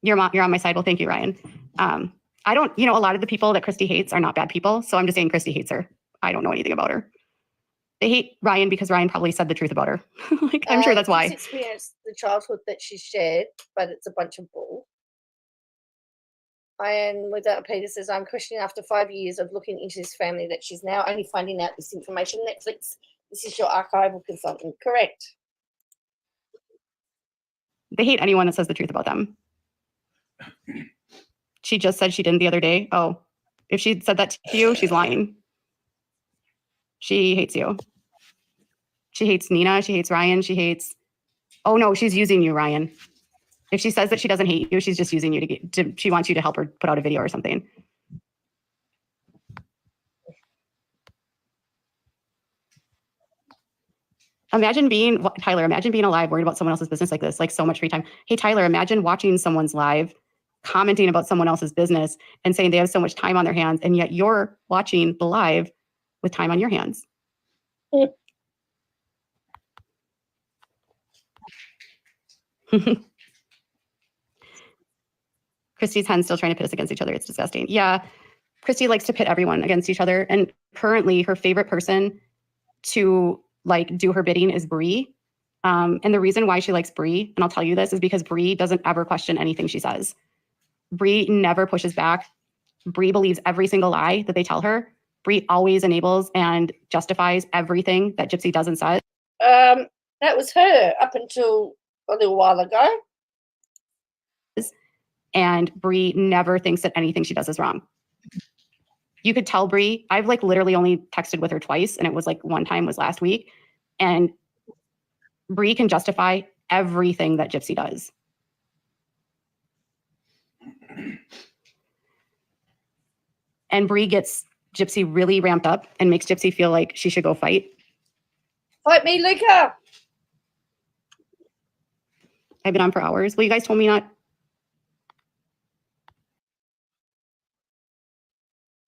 You're on my side. Well, thank you, Ryan. I don't, a lot of the people that Christy hates are not bad people. So I'm just saying Christy hates her. I don't know anything about her. They hate Ryan because Ryan probably said the truth about her. I'm sure that's why.
She's experienced the childhood that she shared, but it's a bunch of bull. And with that, Peter says, I'm questioning after 5 years of looking into this family that she's now only finding out this information. Netflix This is your archival consultant, correct?
They hate anyone that says the truth about them. She just said she didn't the other day. Oh, if she said that to you, she's lying. She hates you. She hates Nina. She hates Ryan. She hates... Oh, no, she's using you, Ryan. If she says that she doesn't hate you, she's just using you she wants you to help her put out a video or something. Imagine being alive, worried about someone else's business like this, like so much free time. Hey, Tyler, imagine watching someone's live, commenting about someone else's business and saying they have so much time on their hands, and yet you're watching the live with time on your hands. Christy's hen's still trying to pit us against each other. It's disgusting. Yeah, Christy likes to pit everyone against each other. And currently her favorite person to like do her bidding is Bree. And the reason why she likes Bree, and I'll tell you this, is because Bree doesn't ever question anything she says. Bree never pushes back. Bree believes every single lie that they tell her. Bree always enables and justifies everything that Gypsy does and says.
That was her up until a little while ago.
And Bree never thinks that anything she does is wrong. You could tell Bree, I've like literally only texted with her twice, and it was like one time was last week. And Bree can justify everything that Gypsy does. And Bree gets Gypsy really ramped up and makes Gypsy feel like she should go fight.
Fight me, Luca.
I've been on for hours. Well, you guys told me not.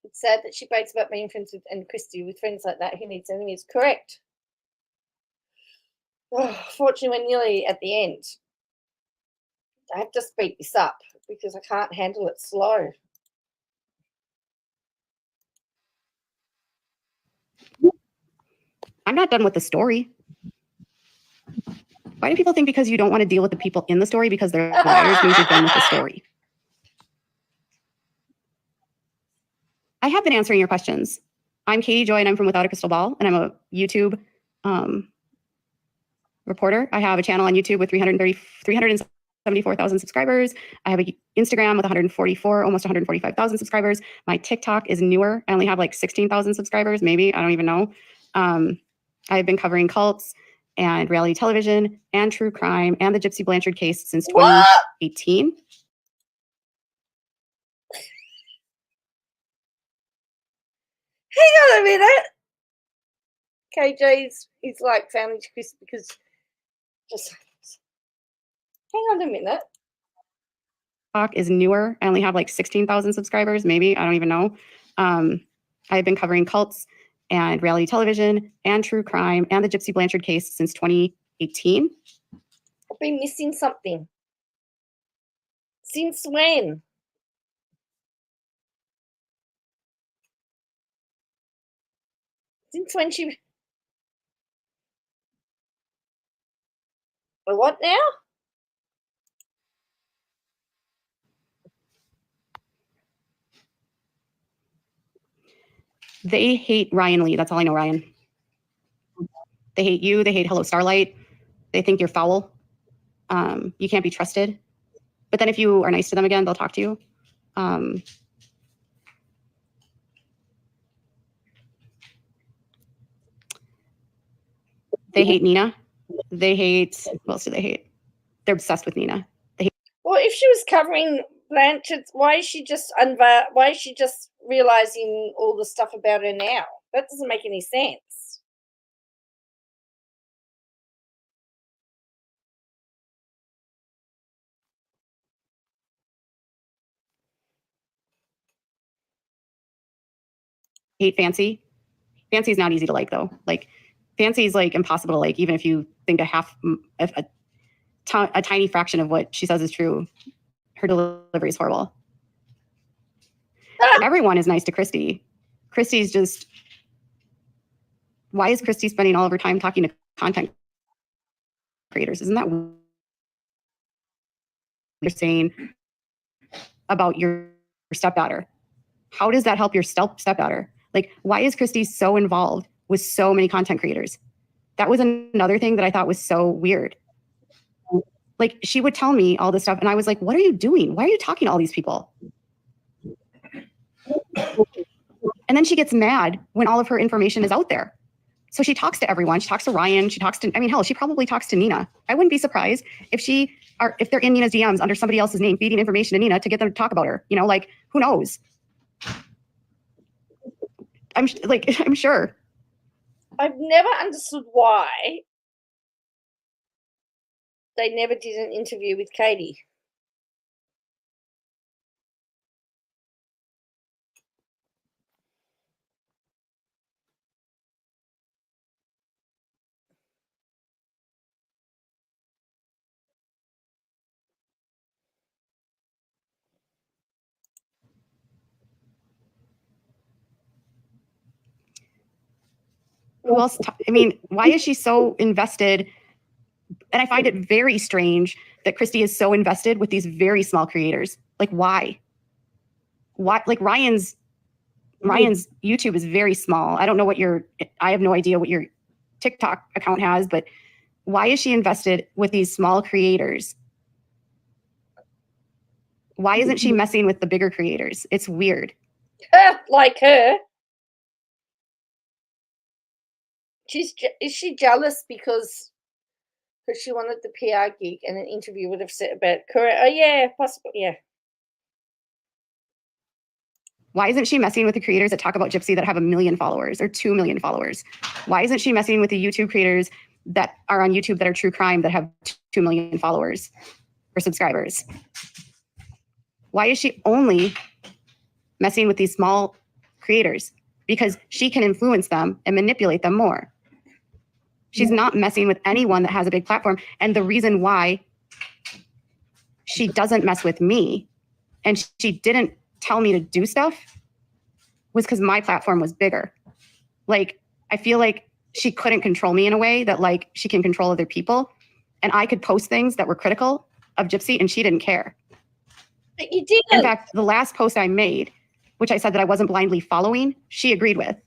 It's sad that she brags about being friends with and Christy with friends like that. Who needs enemies? Correct. Oh, fortunately, we're nearly at the end. I have to speed this up because I can't handle it slow.
I'm not done with the story. Why do people think because you don't want to deal with the people in the story because they're liars means you're done with the story? I have been answering your questions. I'm Katie Joy, and I'm from Without a Crystal Ball, and I'm a YouTube reporter. I have a channel on YouTube with 374,000 subscribers. I have an Instagram with almost 145,000 subscribers. My TikTok is newer. I only have like 16,000 subscribers, maybe. I don't even know. I've been covering cults and reality television and true crime and the Gypsy Blanchard case since 2018.
Hang on a minute. KJ's is like family to Chris because just hang on a minute.
TikTok is newer. I only have like 16,000 subscribers, maybe. I don't even know. I've been covering cults and reality television and true crime and the Gypsy Blanchard case since 2018.
I've been missing something. Since when? Since when she... What now?
They hate Ryan Lee. That's all I know, Ryan. They hate you. They hate Hello Starlight. They think you're foul. You can't be trusted. But then if you are nice to them again, they'll talk to you. They hate Nina. They hate... What else do they hate? They're obsessed with Nina.
Well, if she was covering Blanchard, why is she just realizing all the stuff about her now? That doesn't make any sense.
Hate Fancy. Fancy's not easy to like, though. Like, Fancy's like impossible to like, even if you think a tiny fraction of what she says is true. Her delivery is horrible. Everyone is nice to Christy. Christy's just... Why is Christy spending all of her time talking to content creators? Isn't that what you're saying about your stepdaughter? How does that help your stepdaughter? Like, why is Christy so involved with so many content creators? That was another thing that I thought was so weird. Like, she would tell me all this stuff, and I was like, what are you doing? Why are you talking to all these people? And then she gets mad when all of her information is out there. So she talks to everyone. She talks to Ryan. She talks to, I mean, hell, she probably talks to Nina. I wouldn't be surprised if they're in Nina's DMs under somebody else's name, feeding information to Nina to get them to talk about her. You know, like, who knows? I'm sure.
I've never understood why they never did an interview with Katie.
Who else? I mean, why is she so invested? And I find it very strange that Christy is so invested with these very small creators. Like, why? Why? Like, Ryan's YouTube is very small. I don't know I have no idea what your TikTok account has, but why is she invested with these small creators? Why isn't she messing with the bigger creators? It's weird.
Like her. Is she jealous because she wanted the PR gig and an interview would have said about correct? Oh yeah, possible. Yeah.
Why isn't she messing with the creators that talk about Gypsy that have 1 million followers or 2 million followers? Why isn't she messing with the YouTube creators that are on YouTube that are true crime that have 2 million followers or subscribers? Why is she only messing with these small creators? Because she can influence them and manipulate them more. She's not messing with anyone that has a big platform. And the reason why she doesn't mess with me and she didn't tell me to do stuff was because my platform was bigger. Like, I feel like she couldn't control me in a way that like she can control other people. And I could post things that were critical of Gypsy and she didn't care.
But you didn't.
In fact, the last post I made, which I said that I wasn't blindly following, she agreed with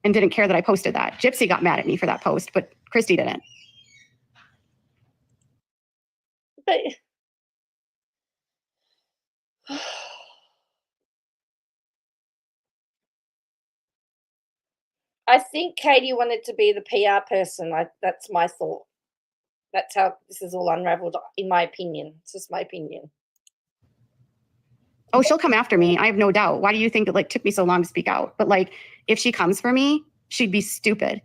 and didn't care that I posted that. Gypsy got mad at me for that post, but Christy didn't.
But I think Katie wanted to be the PR person. That's my thought. That's how this is all unraveled, in my opinion. It's just my opinion.
Oh, she'll come after me. I have no doubt. Why do you think it like took me so long to speak out? But like, if she comes for me, she'd be stupid.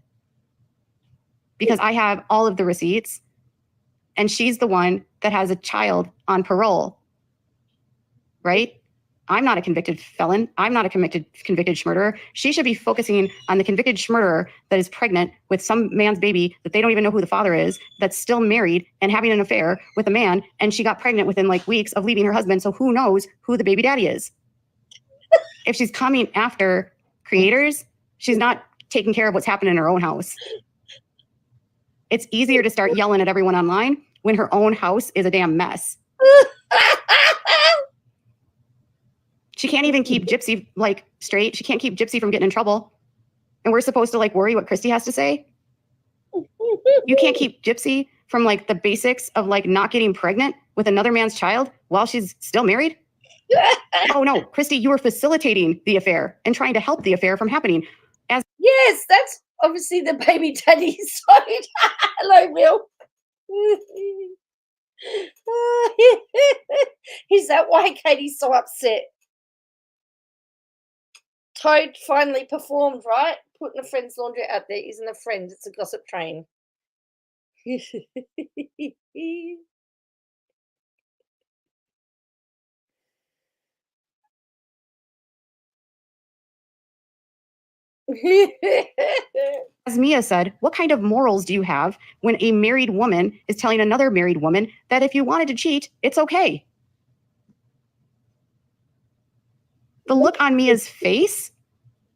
Because I have all of the receipts and she's the one that has a child on parole, right? I'm not a convicted felon. I'm not a convicted murderer. She should be focusing on the convicted murderer that is pregnant with some man's baby that they don't even know who the father is, that's still married and having an affair with a man. And she got pregnant within like weeks of leaving her husband. So who knows who the baby daddy is? If she's coming after creators, she's not taking care of what's happening in her own house. It's easier to start yelling at everyone online when her own house is a damn mess. She can't even keep Gypsy like straight. She can't keep Gypsy from getting in trouble. And we're supposed to like worry what Christy has to say. You can't keep Gypsy from like the basics of like not getting pregnant with another man's child while she's still married. Oh no, Christy, you were facilitating the affair and trying to help the affair from happening.
Yes, that's obviously the baby daddy side. Hello, Will. Is that why Katie's so upset? Toad finally performed, right? Putting a friend's laundry out there isn't a friend, it's a gossip train.
As Mia said, what kind of morals do you have when a married woman is telling another married woman that if you wanted to cheat, it's okay? The look on Mia's face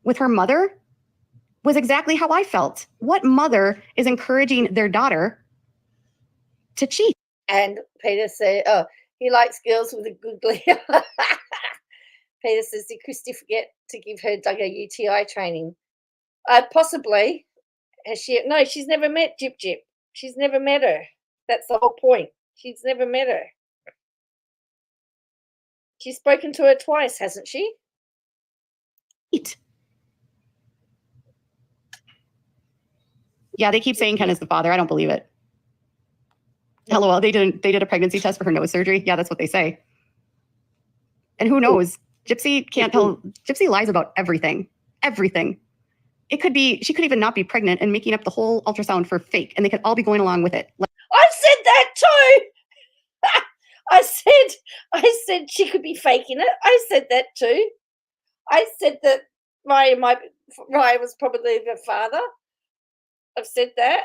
with her mother was exactly how I felt. What mother is encouraging their daughter to cheat?
And Peter said, oh, he likes girls with a good glare. Peter says, did Christy forget to give her Doug a UTI training? Possibly. Has she? No, she's never met Jip Jip. She's never met her. That's the whole point. She's never met her. She's spoken to her twice, hasn't she?
Yeah, they keep saying Ken is the father. I don't believe it. LOL, they did a pregnancy test for her nose surgery. Yeah, that's what they say. And who knows? Gypsy can't tell. Gypsy lies about everything. Everything. It could be, she could even not be pregnant and making up the whole ultrasound for fake, and they could all be going along with it.
I said that too. I said she could be faking it. I said that too. I said that Ryan was probably the father. I've said that.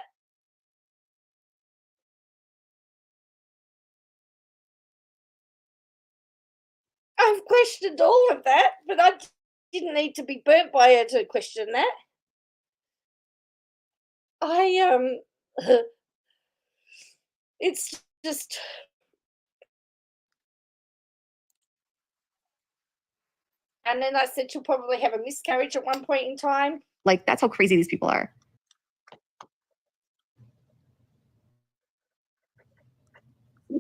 I've questioned all of that, but I didn't need to be burnt by her to question that. It's just. And then I said she'll probably have a miscarriage at one point in time.
Like, that's how crazy these people are.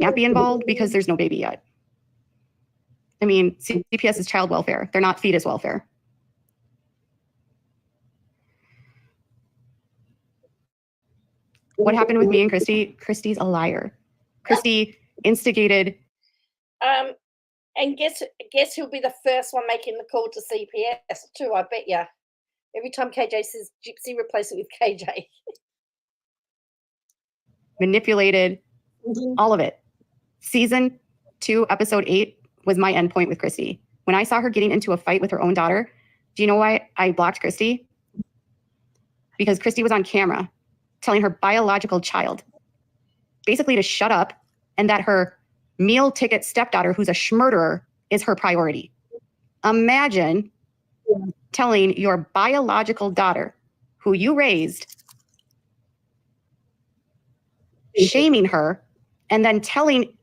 Can't be involved because there's no baby yet. I mean, CPS is child welfare. They're not fetus welfare. What happened with me and Christy? Christy's a liar. Christy instigated.
And guess who'll be the first one making the call to CPS too? I bet you. Every time KJ says Gypsy, replace it with KJ.
Manipulated, all of it. Season 2, episode 8 was my endpoint with Christy. When I saw her getting into a fight with her own daughter, do you know why I blocked Christy? Because Christy was on camera telling her biological child basically to shut up and that her meal ticket stepdaughter, who's a schmurderer, is her priority. Imagine telling your biological daughter, who you raised, shaming her, and then telling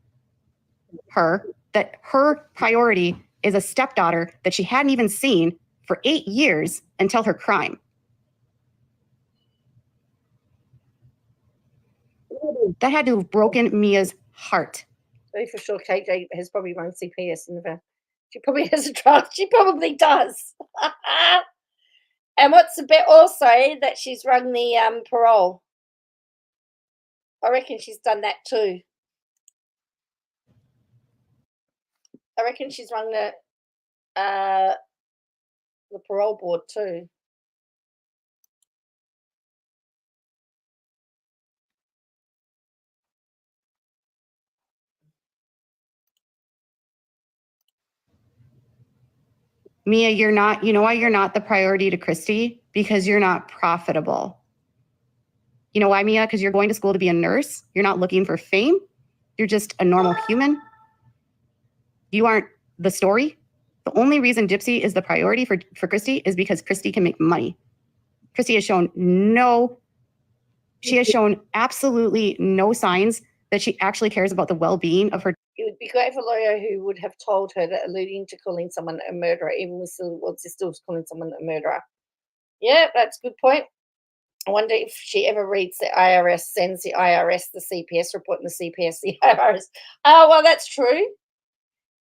her that her priority is a stepdaughter that she hadn't even seen for 8 years until her crime. That had to have broken Mia's heart.
For sure, KJ has probably run CPS in the. She probably has a trial. She probably does. And what's the bet also that she's run the parole? I reckon she's done that too. I reckon she's run the parole board too.
Mia, you're not, you know why you're not the priority to Christy? Because you're not profitable. You know why, Mia? Because you're going to school to be a nurse. You're not looking for fame. You're just a normal human. You aren't the story. The only reason Gypsy is the priority for Christy is because Christy can make money. Christy has shown absolutely no signs that she actually cares about the well-being of her.
It would be great for a lawyer who would have told her that alluding to calling someone a murderer, even with still calling someone a murderer. Yeah, that's a good point. I wonder if she ever reads the IRS, sends the IRS the CPS report and the CPS the IRS. Oh, well, that's true.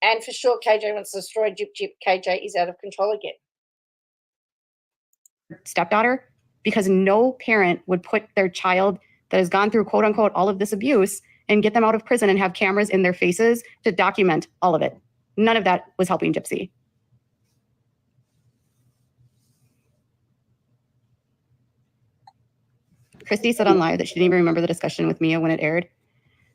And for sure, KJ wants to destroy Jip Jip. KJ is out of control again.
Stepdaughter, because no parent would put their child that has gone through, quote unquote, all of this abuse and get them out of prison and have cameras in their faces to document all of it. None of that was helping Gypsy. Christy said on live that she didn't even remember the discussion with Mia when it aired.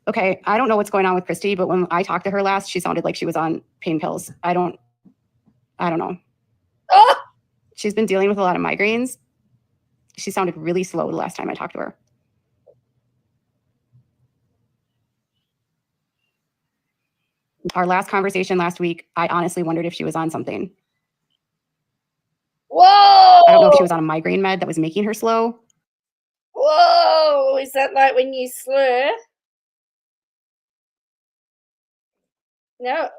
Okay, I don't know what's going on with Christy, but when I talked to her last, she sounded like she was on pain pills. I don't know.
Oh!
She's been dealing with a lot of migraines. She sounded really slow the last time I talked to her. Our last conversation last week, I honestly wondered if she was on something.
Whoa!
I don't know if she was on a migraine med that was making her slow.
Whoa! Is that like when you slur? No.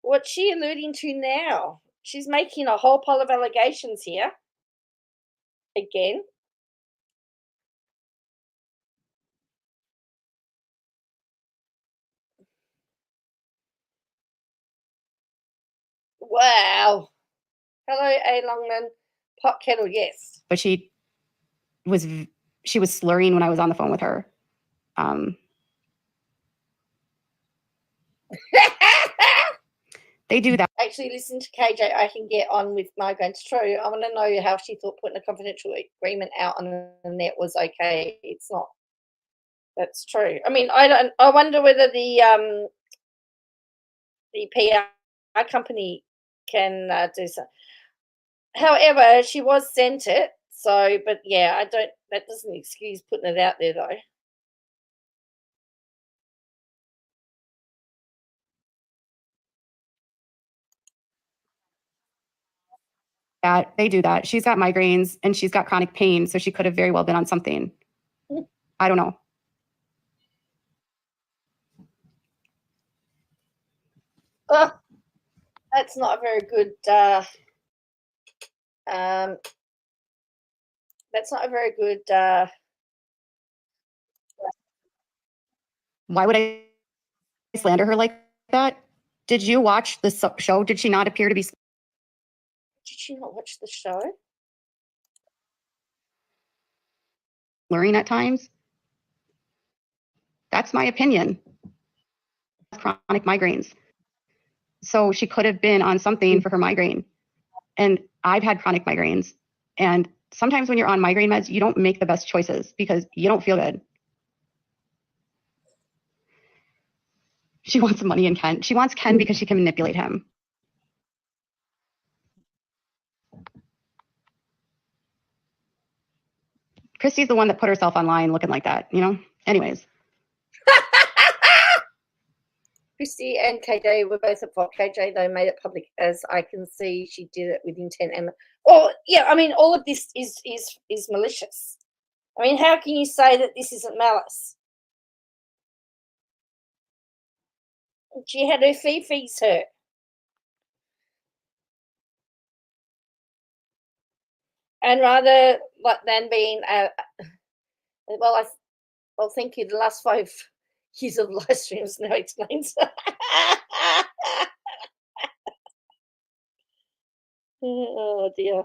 What's she alluding to now? She's making a whole pile of allegations here. Again. Wow. Hello, A. Longman. Pot kettle, yes.
But she was slurring when I was on the phone with her. They do that.
Actually, listen to KJ. I can get on with migraines. True. I want to know how she thought putting a confidential agreement out on the net was okay. It's not. That's true. I mean, I wonder whether the PR company can do so. However, she was sent it. So, but yeah, I don't. That doesn't excuse putting it out there, though.
They do that. She's got migraines and she's got chronic pain, so she could have very well been on something. I don't know.
Oh, that's not a very good. That's not a very good.
Why would I slander her like that? Did you watch the show? Did she not appear to be?
Did you not watch the show?
Slurring at times? That's my opinion. Chronic migraines. So she could have been on something for her migraine. And I've had chronic migraines. And sometimes when you're on migraine meds, you don't make the best choices because you don't feel good. She wants money in Ken. She wants Ken because she can manipulate him. Christy's the one that put herself online looking like that, you know? Anyways.
Christy and KJ were both at fault. KJ, though, made it public, as I can see she did it with intent. And yeah, I mean, all of this is malicious. I mean, how can you say that this isn't malice? She had her fees hurt. And rather than being, well, thank you. The last 5 years of live streams now explains. Oh dear.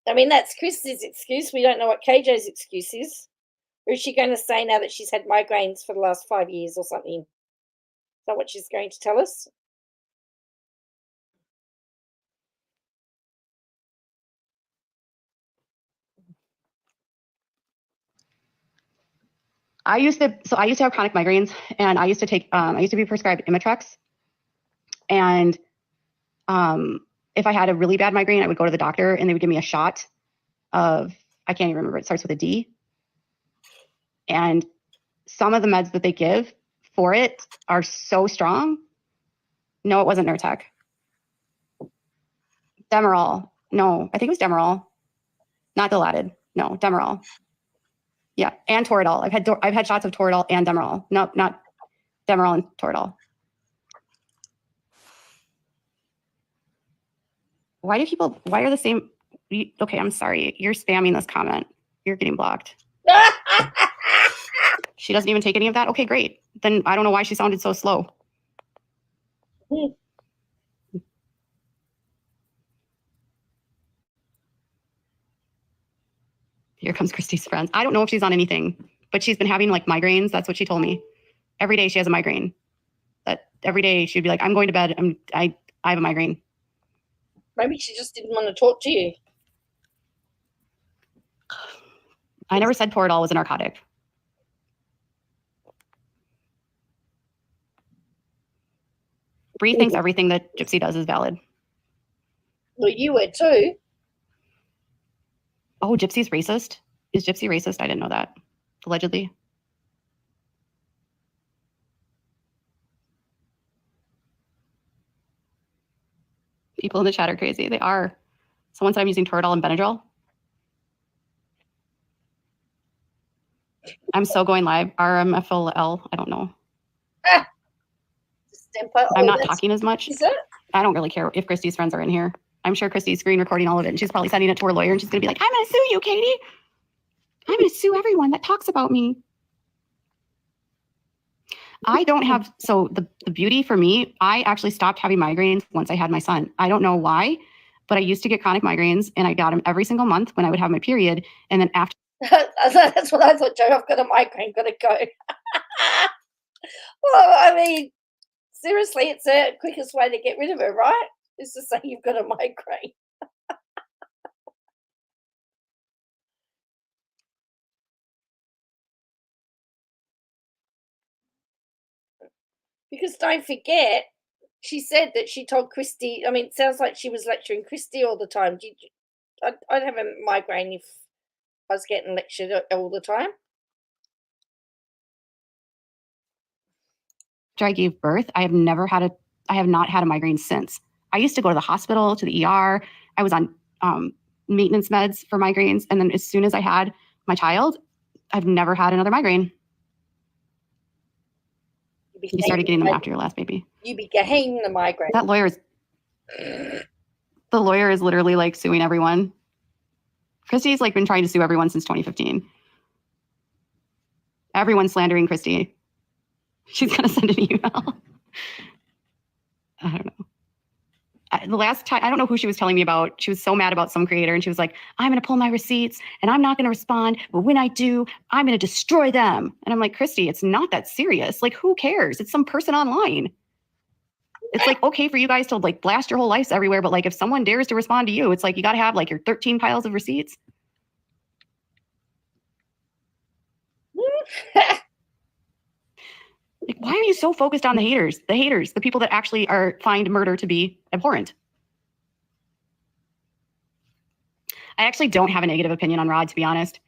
I mean, that's Christy's excuse. We don't know what KJ's excuse is. Or is she going to say now that she's had migraines for the last 5 years or something? Is that what she's going to tell us?
I used to have chronic migraines, and I used to be prescribed Imitrex. And if I had a really bad migraine, I would go to the doctor and they would give me a shot of, I can't even remember, it starts with a D. And some of the meds that they give for it are so strong. No, it wasn't Nurtec. Demerol. No, I think it was Demerol. Not Dilaudid. No, Demerol. Yeah, and Toradol. I've had shots of Toradol and Demerol. No, not Demerol and Toradol. Why are the same? Okay, I'm sorry. You're spamming this comment. You're getting blocked. She doesn't even take any of that? Okay, great. Then I don't know why she sounded so slow. Here comes Christy's friends. I don't know if she's on anything, but she's been having like migraines. That's what she told me. Every day she has a migraine. That every day she'd be like, I'm going to bed. I have a migraine.
Maybe she just didn't want to talk to you.
I never said Toradol was a narcotic. Bree thinks everything that Gypsy does is valid.
Well, you were too.
Oh, Gypsy's racist? Is Gypsy racist? I didn't know that. Allegedly. People in the chat are crazy. They are. Someone said I'm using Toradol and Benadryl. I'm so going live. RMFOL. I don't know. I'm not talking as much.
Is it?
I don't really care if Christy's friends are in here. I'm sure Christy's screen recording all of it, and she's probably sending it to her lawyer, and she's going to be like, I'm going to sue you, Katie. I'm going to sue everyone that talks about me. I don't have, so the beauty for me, I actually stopped having migraines once I had my son. I don't know why, but I used to get chronic migraines and I got them every single month when I would have my period. And then after.
That's what I thought, Joe. I've got a migraine, got to go. Well, I mean, seriously, it's the quickest way to get rid of it, right? Is to say you've got a migraine. Because don't forget, she said that she told Christy, I mean, it sounds like she was lecturing Christy all the time. I'd have a migraine if I was getting lectured all the time.
After I gave birth, I have not had a migraine since. I used to go to the hospital, to the ER. I was on maintenance meds for migraines. And then as soon as I had my child, I've never had another migraine. You started getting them after your last baby.
You became the migraine.
The lawyer is literally like suing everyone. Christy's like been trying to sue everyone since 2015. Everyone's slandering Christy. She's going to send an email. I don't know. The last time, I don't know who she was telling me about. She was so mad about some creator and she was like, I'm going to pull my receipts and I'm not going to respond. But when I do, I'm going to destroy them. And I'm like, Christy, it's not that serious. Like, who cares? It's some person online. It's like, okay for you guys to like blast your whole lives everywhere. But like, if someone dares to respond to you, it's like, you got to have like your 13 piles of receipts. Like, why are you so focused on the haters? The people that actually find murder to be abhorrent. I actually don't have a negative opinion on Rod, to be honest.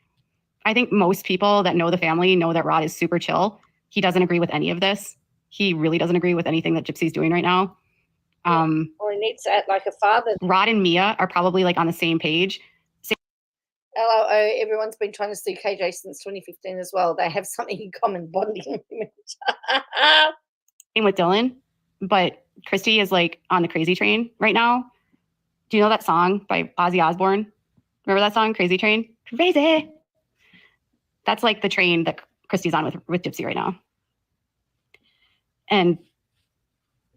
I think most people that know the family know that Rod is super chill. He doesn't agree with any of this. He really doesn't agree with anything that Gypsy's doing right now.
Well, he needs to act like a father.
Rod and Mia are probably like on the same page.
LOO, everyone's been trying to sue KJ since 2015 as well. They have something in common, bonding.
Same with Dylan, but Christy is like on the crazy train right now. Do you know that song by Ozzy Osbourne? Remember that song, Crazy Train? Crazy. That's like the train that Christy's on with Gypsy right now. And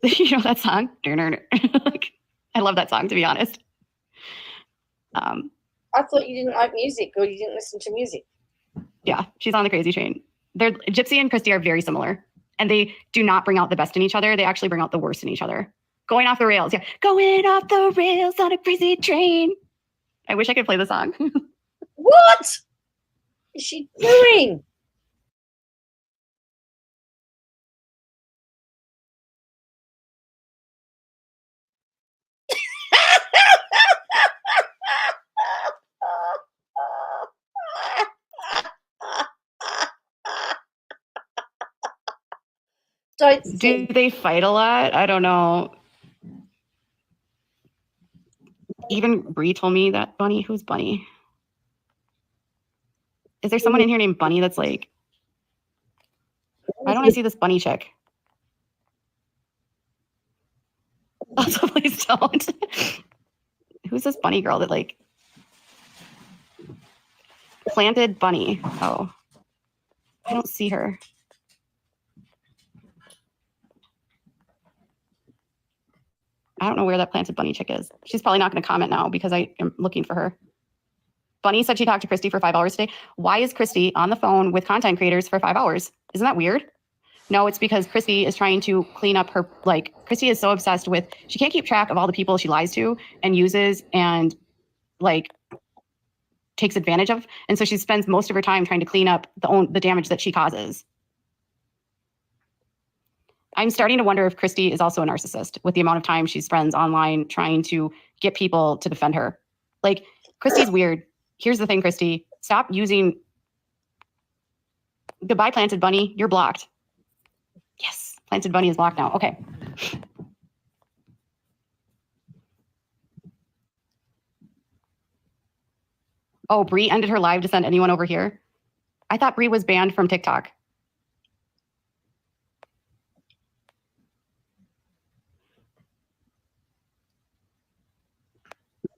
you know that song? Like, I love that song, to be honest.
I thought you didn't like music or you didn't listen to music.
Yeah, she's on the crazy train. Gypsy and Christy are very similar, and they do not bring out the best in each other. They actually bring out the worst in each other. Going off the rails. Yeah, going off the rails on a crazy train. I wish I could play the song.
What is she doing?
Do they fight a lot? I don't know. Even Bree told me that Bunny. Who's Bunny? Is there someone in here named Bunny that's like, why don't I see this Bunny chick? Also, please don't. Who's this Bunny girl that like planted Bunny? Oh, I don't see her. I don't know where that planted Bunny chick is. She's probably not going to comment now because I am looking for her. Bunny said she talked to Christy for 5 hours today. Why is Christy on the phone with content creators for 5 hours? Isn't that weird? No, it's because Christy is trying to clean up her, like, Christy is so obsessed with, she can't keep track of all the people she lies to and uses and, like, takes advantage of. And so she spends most of her time trying to clean up the damage that she causes. I'm starting to wonder if Christy is also a narcissist with the amount of time she spends online trying to get people to defend her. Like, Christy's weird. Here's the thing, Christy. Stop using... Goodbye, Planted Bunny. You're blocked. Yes, Planted Bunny is blocked now. Okay. Oh, Bree ended her live to send anyone over here. I thought Bree was banned from TikTok.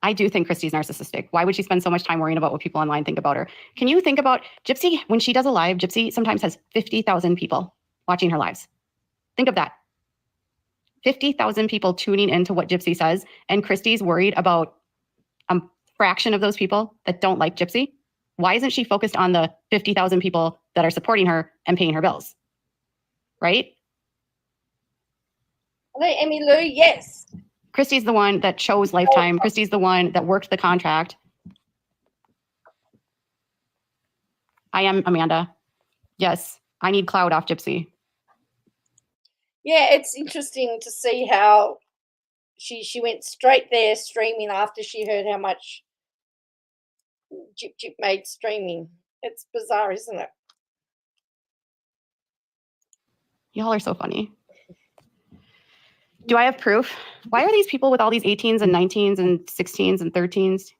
I do think Christy's narcissistic. Why would she spend so much time worrying about what people online think about her? Can you think about Gypsy, when she does a live, Gypsy sometimes has 50,000 people. watching her lives. Think of that. 50,000 people tuning into what Gypsy says, and Christy's worried about a fraction of those people that don't like Gypsy. Why isn't she focused on the 50,000 people that are supporting her and paying her bills? Right?
Hello, Emmy Lou. Yes.
Christy's the one that chose Lifetime. Christy's the one that worked the contract. I am Amanda. Yes, I need cloud off Gypsy.
Yeah, it's interesting to see how she went straight there streaming after she heard how much Gyp made streaming. It's bizarre, isn't it?
Y'all are so funny. Do I have proof? Why are these people with all these 18s and 19s and 16s and 13s?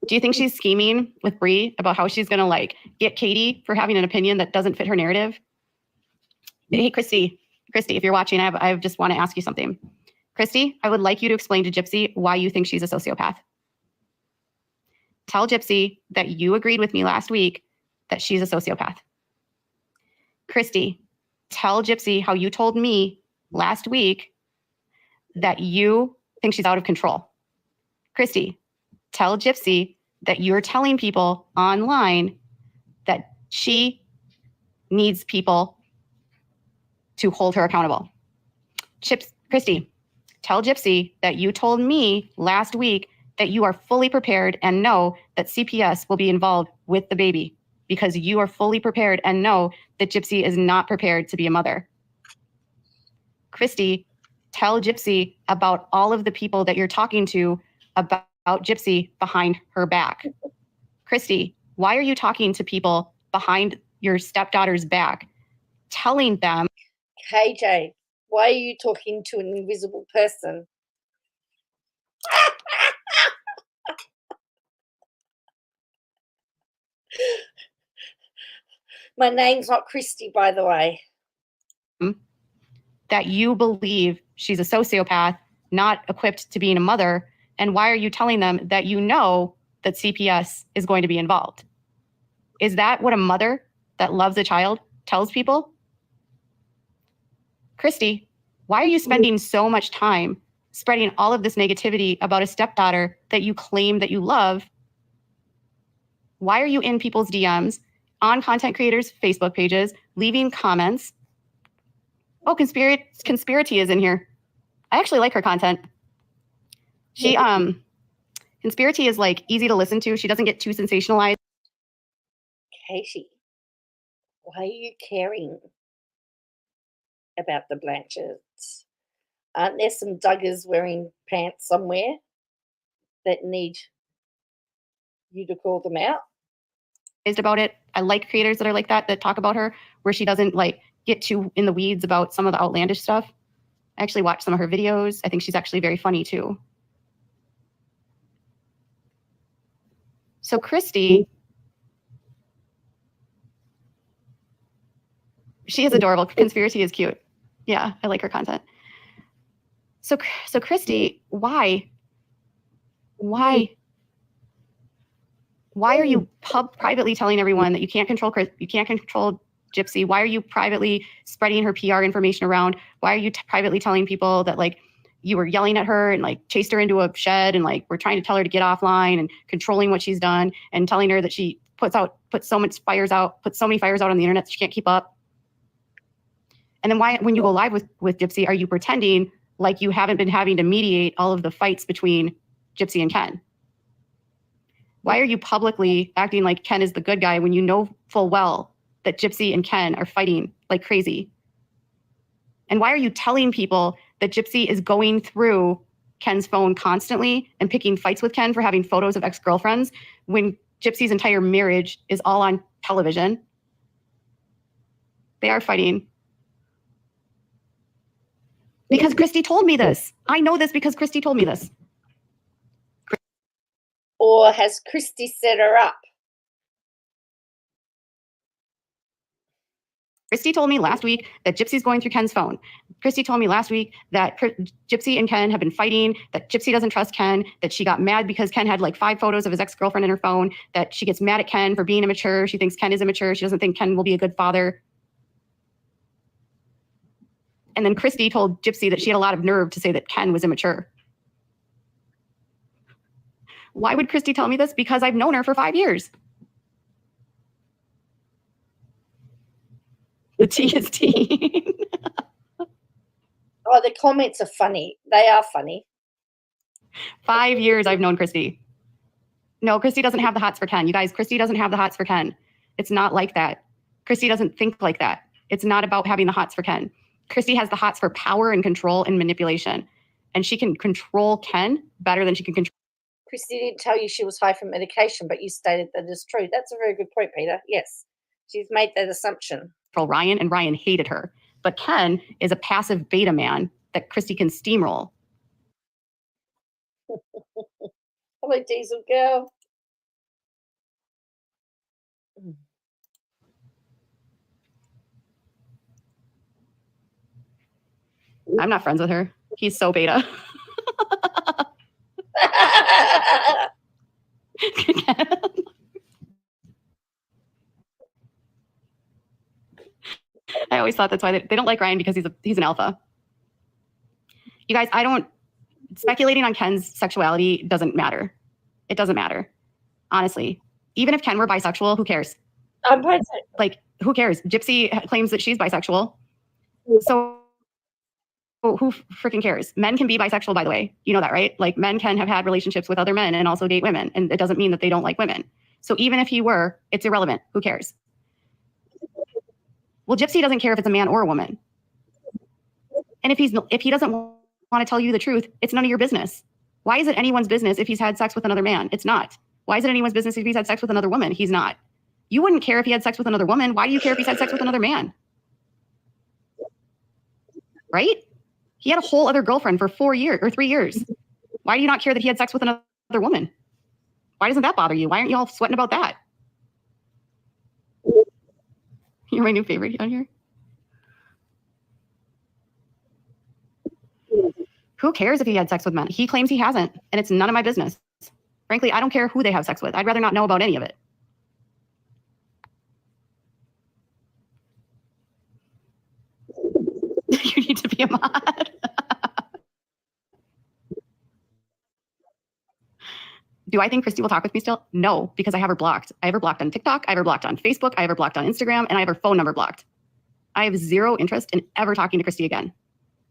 Do you think she's scheming with Bree about how she's gonna like get Katie for having an opinion that doesn't fit her narrative? Hey, Christy, if you're watching, I just want to ask you something. Christy, I would like you to explain to Gypsy why you think she's a sociopath. Tell Gypsy that you agreed with me last week that she's a sociopath. Christy, tell Gypsy how you told me last week that you think she's out of control. Christy, tell Gypsy that you're telling people online that she needs people to hold her accountable. Christy, tell Gypsy that you told me last week that you are fully prepared and know that CPS will be involved with the baby because you are fully prepared and know that Gypsy is not prepared to be a mother. Christy, tell Gypsy about all of the people that you're talking to about Gypsy behind her back. Christy, why are you talking to people behind your stepdaughter's back, telling them?
KJ, why are you talking to an invisible person? My name's not Christy, by the way.
That you believe she's a sociopath, not equipped to being a mother, and why are you telling them that you know that CPS is going to be involved? Is that what a mother that loves a child tells people? Christy, why are you spending so much time spreading all of this negativity about a stepdaughter that you claim that you love? Why are you in people's DMs, on content creators' Facebook pages, leaving comments? Oh, Conspiracy is in here. I actually like her content. She, Conspiracy is like easy to listen to. She doesn't get too sensationalized.
Katie, why are you caring about the Blanchards? Aren't there some Duggars wearing pants somewhere that need you to call them out?
About it. I like creators that are like that talk about her, where she doesn't like get too in the weeds about some of the outlandish stuff. I actually watched some of her videos. I think she's actually very funny too. So Christy, she is adorable. Conspiracy is cute. Yeah, I like her content. So Christy, why are you privately telling everyone that you can't control Gypsy? Why are you privately spreading her PR information around? Why are you privately telling people that like you were yelling at her and like chased her into a shed and like we're trying to tell her to get offline and controlling what she's done and telling her that she puts so many fires out on the internet that she can't keep up? And then why, when you go live with Gypsy, are you pretending like you haven't been having to mediate all of the fights between Gypsy and Ken? Why are you publicly acting like Ken is the good guy when you know full well that Gypsy and Ken are fighting like crazy? And why are you telling people that Gypsy is going through Ken's phone constantly and picking fights with Ken for having photos of ex-girlfriends when Gypsy's entire marriage is all on television? They are fighting. Because Christy told me this. I know this because Christy told me this.
Or has Christy set her up?
Christy told me last week that Gypsy's going through Ken's phone. Christy told me last week that Gypsy and Ken have been fighting, that Gypsy doesn't trust Ken, that she got mad because Ken had like 5 photos of his ex-girlfriend in her phone, that she gets mad at Ken for being immature. She thinks Ken is immature. She doesn't think Ken will be a good father. And then Christy told Gypsy that she had a lot of nerve to say that Ken was immature. Why would Christy tell me this? Because I've known her for 5 years. The tea is tea.
Oh, the comments are funny. They are funny.
5 years I've known Christy. No, Christy doesn't have the hots for Ken. You guys, Christy doesn't have the hots for Ken. It's not like that. Christy doesn't think like that. It's not about having the hots for Ken. Christy has the hots for power and control and manipulation. And she can control Ken better than she can control.
Christy didn't tell you she was high from medication, but you stated that is true. That's a very good point, Peter. Yes, she's made that assumption.
Ryan, and Ryan hated her. But Ken is a passive beta man that Christy can steamroll.
Hello, Diesel girl.
I'm not friends with her. He's so beta. I always thought that's why they don't like Ryan, because he's an alpha. You guys, speculating on Ken's sexuality doesn't matter. It doesn't matter. Honestly. Even if Ken were bisexual, who cares?
I'm bisexual.
Like, who cares? Gypsy claims that she's bisexual. So who freaking cares? Men can be bisexual, by the way. You know that, right? Like, men can have had relationships with other men and also date women. And it doesn't mean that they don't like women. So even if he were, it's irrelevant. Who cares? Well, Gypsy doesn't care if it's a man or a woman. And if he doesn't want to tell you the truth, it's none of your business. Why is it anyone's business if he's had sex with another man? It's not. Why is it anyone's business if he's had sex with another woman? He's not. You wouldn't care if he had sex with another woman. Why do you care if he's had sex with another man? Right? He had a whole other girlfriend for 4 years or 3 years. Why do you not care that he had sex with another woman? Why doesn't that bother you? Why aren't you all sweating about that? You're my new favorite on here. Who cares if he had sex with men? He claims he hasn't, and it's none of my business. Frankly, I don't care who they have sex with. I'd rather not know about any of it. You need to be a mod. Do I think Christy will talk with me still? No, because I have her blocked. I have her blocked on TikTok. I have her blocked on Facebook. I have her blocked on Instagram, and I have her phone number blocked. I have zero interest in ever talking to Christy again,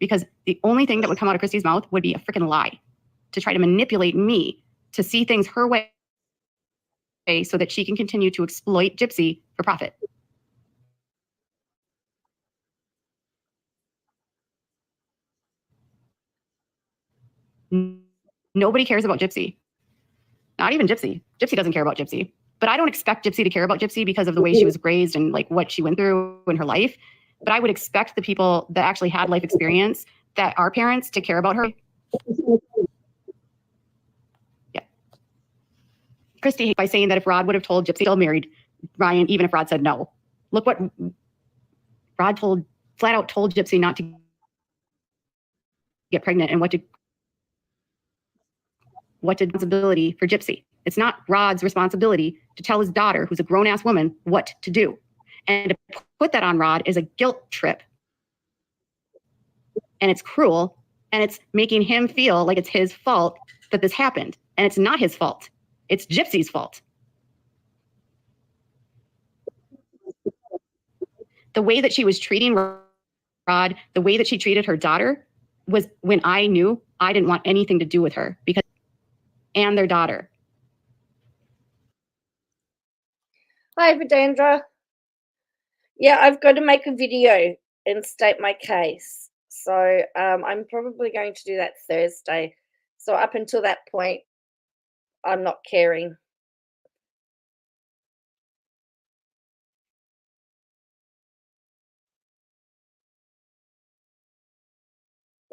because the only thing that would come out of Christy's mouth would be a freaking lie to try to manipulate me to see things her way so that she can continue to exploit Gypsy for profit. Nobody cares about Gypsy. Not even Gypsy. Gypsy doesn't care about Gypsy. But I don't expect Gypsy to care about Gypsy because of the way she was raised and like what she went through in her life. But I would expect the people that actually had life experience, that are parents, to care about her. Yeah. Christy, by saying that if Rod would have told Gypsy still married Ryan, even if Rod said no. Look what Rod flat out told Gypsy not to get pregnant, and what did responsibility for Gypsy. It's not Rod's responsibility to tell his daughter, who's a grown-ass woman, what to do. And to put that on Rod is a guilt trip. And it's cruel, and it's making him feel like it's his fault that this happened. And it's not his fault. It's Gypsy's fault. The way that she was treating Rod, the way that she treated her daughter, was when I knew I didn't want anything to do with her, because and their daughter.
Hi, Videndra. Yeah, I've got to make a video and state my case. So I'm probably going to do that Thursday. So up until that point, I'm not caring.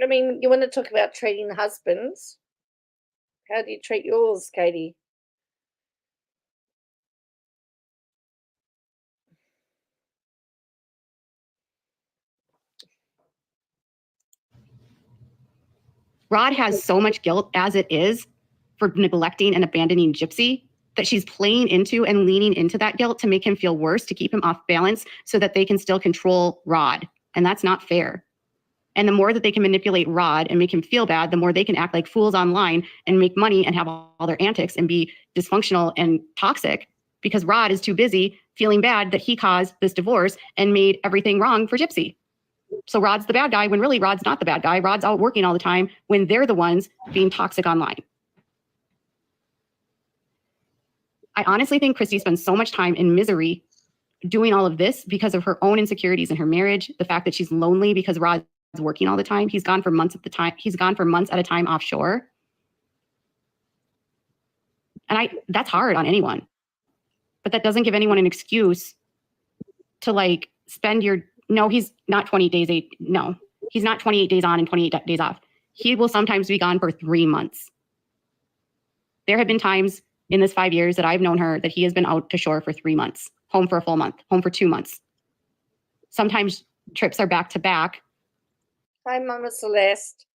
I mean, you want to talk about treating husbands? How do you treat yours, Katie?
Rod has so much guilt as it is for neglecting and abandoning Gypsy that she's playing into and leaning into that guilt to make him feel worse, to keep him off balance so that they can still control Rod. And that's not fair. And the more that they can manipulate Rod and make him feel bad, the more they can act like fools online and make money and have all their antics and be dysfunctional and toxic, because Rod is too busy feeling bad that he caused this divorce and made everything wrong for Gypsy. So Rod's the bad guy when really Rod's not the bad guy. Rod's out working all the time when they're the ones being toxic online. I honestly think Christy spends so much time in misery doing all of this because of her own insecurities in her marriage, the fact that she's lonely because Rod's working all the time. He's gone for months at the time. He's gone for months at a time offshore. And that's hard on anyone. But that doesn't give anyone an excuse to like spend no, he's not 28 days. No, he's not 28 days on and 28 days off. He will sometimes be gone for 3 months. There have been times in this 5 years that I've known her that he has been out to shore for 3 months, home for a full month, home for 2 months. Sometimes trips are back to back.
Hi, Mama Celeste.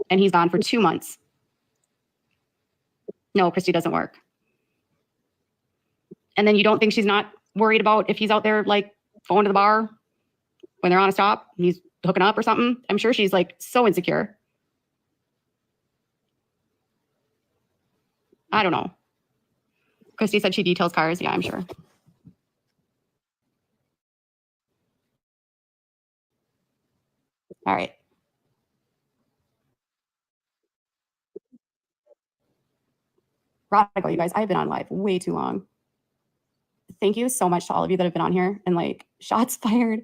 And he's gone for 2 months. No, Christy doesn't work. And then you don't think she's not worried about if he's out there like going to the bar when they're on a stop, he's hooking up or something. I'm sure she's like so insecure. I don't know. Christy said she details cars. Yeah, I'm sure. All right. Radical, you guys. I've been on live way too long. Thank you so much to all of you that have been on here and like shots fired.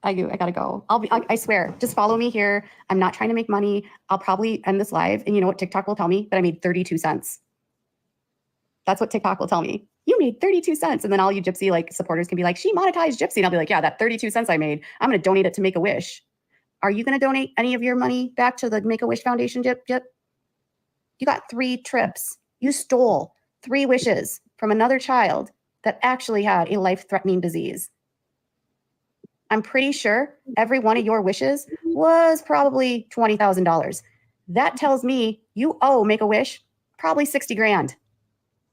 I gotta go. I swear, just follow me here. I'm not trying to make money. I'll probably end this live. And you know what TikTok will tell me? That I made 32 cents. That's what TikTok will tell me. You made 32 cents. And then all you Gypsy like supporters can be like, she monetized Gypsy. And I'll be like, yeah, that 32 cents I made, I'm going to donate it to Make-A-Wish. Are you going to donate any of your money back to the Make-A-Wish Foundation, Gyp? You got 3 trips. You stole 3 wishes from another child that actually had a life-threatening disease. I'm pretty sure every one of your wishes was probably $20,000. That tells me you owe Make-A-Wish probably 60 grand.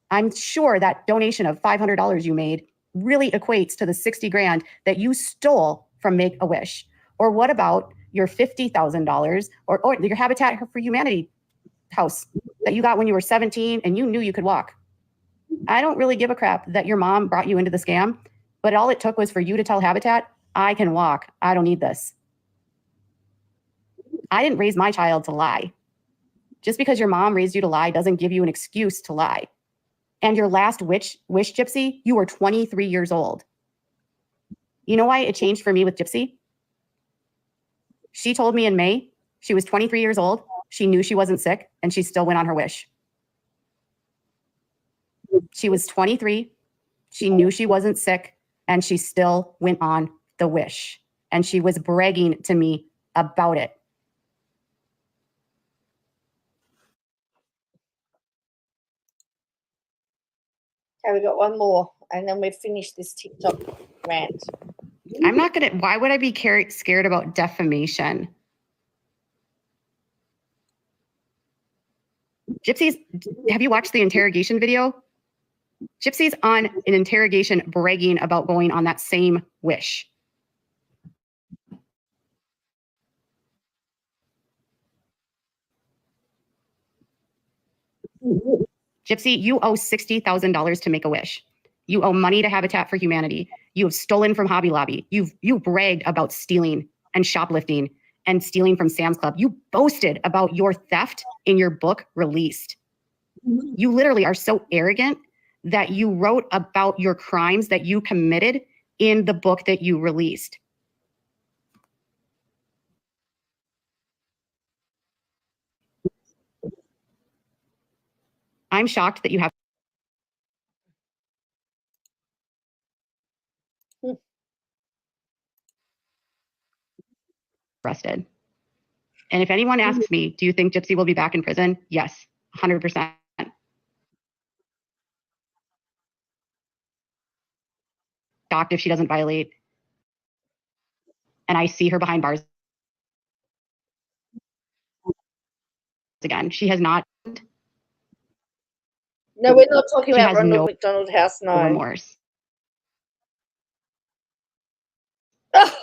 I'm sure that donation of $500 you made really equates to the 60 grand that you stole from Make-A-Wish. Or what about your $50,000 or your Habitat for Humanity house that you got when you were 17 and you knew you could walk? I don't really give a crap that your mom brought you into the scam, but all it took was for you to tell Habitat, I can walk. I don't need this. I didn't raise my child to lie. Just because your mom raised you to lie doesn't give you an excuse to lie. And your last wish, Gypsy, you were 23 years old. You know why it changed for me with Gypsy? She told me in May she was 23 years old. She knew she wasn't sick, and she still went on her wish. She was 23. She knew she wasn't sick, and she still went on the wish. And she was bragging to me about it.
Okay, we got one more, and then we've finished this TikTok rant.
I'm not going to, why would I be scared about defamation? Gypsy's, have you watched the interrogation video? Gypsy's on an interrogation bragging about going on that same wish. Gypsy, you owe $60,000 to Make-A-Wish. You owe money to Habitat for Humanity. You have stolen from Hobby Lobby. You bragged about stealing and shoplifting and stealing from Sam's Club. You boasted about your theft in your book Released. You literally are so arrogant that you wrote about your crimes that you committed in the book that you released. I'm shocked that you have arrested. And if anyone asks me, do you think Gypsy will be back in prison? Yes, 100%. shocked if she doesn't violate. And I see her behind bars again. She has not.
No, we're not talking
She
about
has
Ronald
no
McDonald House. No.
remorse.
Ugh.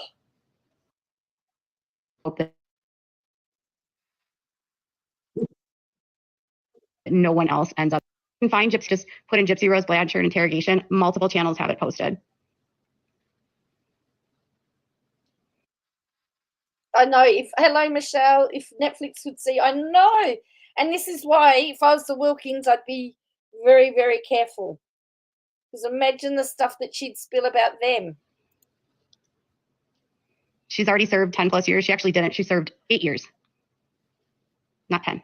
No one else ends up. You can find Gypsy, just put in Gypsy Rose Blanchard interrogation. Multiple channels have it posted.
I know. Hello, Michelle. If Netflix would see, I know. And this is why, if I was the Wilkins, I'd be very, very careful. Because imagine the stuff that she'd spill about them.
She's already served 10 plus years. She actually didn't. She served 8 years, not 10.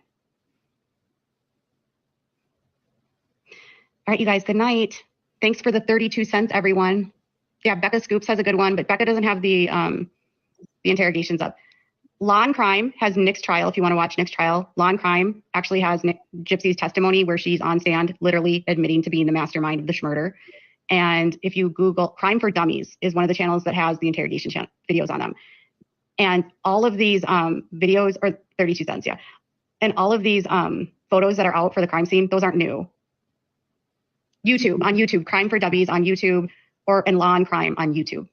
All right, you guys, good night. Thanks for the 32 cents, everyone. Yeah, Becca Scoops has a good one, but Becca doesn't have the interrogations up. Law and Crime has Nick's trial. If you want to watch Nick's trial, Law and Crime actually has Gypsy's testimony where she's on stand, literally admitting to being the mastermind of the schmurder. And if you Google Crime for Dummies is one of the channels that has the interrogation videos on them. And all of these videos are 32 cents, yeah. And all of these photos that are out for the crime scene, those aren't new. On YouTube, Crime for Dummies on YouTube, and Law and Crime on YouTube.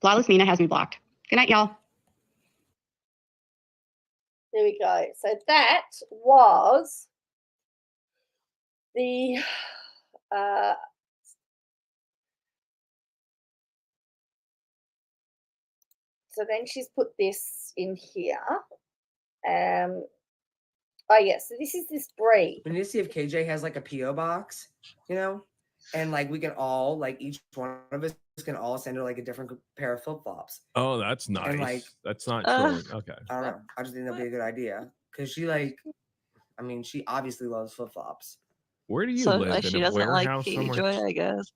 Flawless Mina has me blocked. Good night, y'all.
There we go. So that was the so then she's put this in here. Oh yeah, so this is this breed.
We need to see if KJ has like a PO box, you know, and like we can all like each one of us can all send her like a different pair of flip flops.
Oh, that's nice.
And like
that's not trolling. Okay.
I don't know. I just think that'd be a good idea because she like, I mean, she obviously loves flip flops.
Where do you live?
She
in a
doesn't like
warehouse
Katie
somewhere?
Joy, I guess.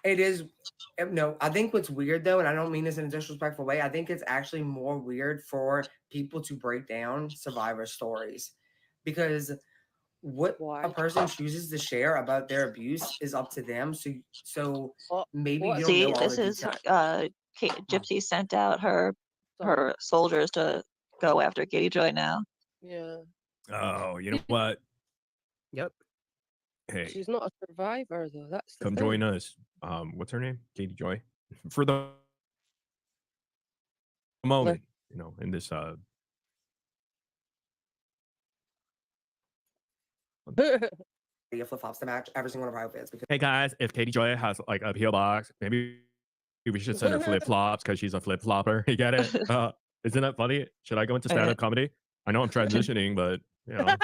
It is. No, I think what's weird though, and I don't mean this in a disrespectful way, I think it's actually more weird for people to break down survivor stories because what a person chooses to share about their abuse is up to them. So maybe you don't
See,
know all
this
the
is
details.
Gypsy sent out her soldiers to go after Katie Joy now.
Yeah.
Oh, you know what?
Yep.
Hey,
She's not a survivor though. That's the
come
thing.
join us. What's her name? Katie Joy. For the moment, you know, in this
Flip flops to match every single one of our outfits. Because
hey guys, if Katie Joy has like a PO box, maybe we should send her flip flops because she's a flip flopper. You get it? Isn't that funny? Should I go into stand up comedy? I know I'm transitioning, but you know.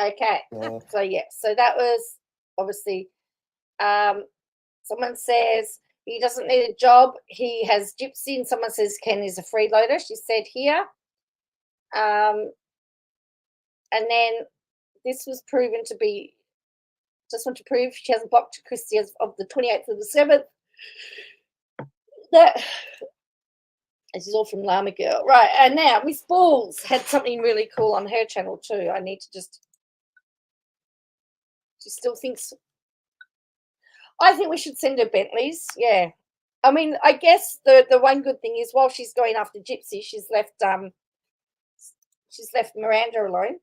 Okay. So yeah, so that was obviously someone says he doesn't need a job, he has Gypsy, and someone says Ken is a freeloader, she said here. And then this was proven to be, just want to prove she hasn't blocked Christy as of the 28th of the 7th. That this is all from Llama Girl. Right, and now Miss Balls had something really cool on her channel too. I need to just, she still thinks, I think we should send her Bentleys. Yeah. I mean, I guess the one good thing is while she's going after Gypsy, she's left Miranda alone.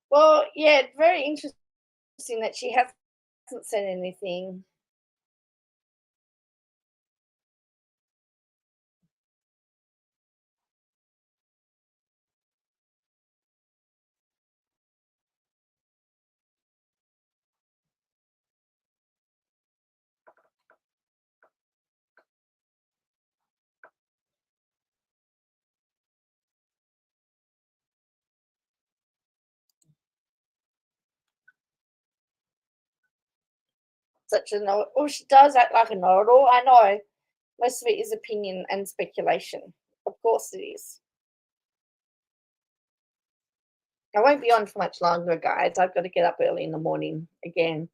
Well, yeah, very interesting that she hasn't said anything. such a know. Oh, she does act like a know-it-all. I know. Most of it is opinion and speculation. Of course it is. I won't be on for much longer, guys. I've got to get up early in the morning again.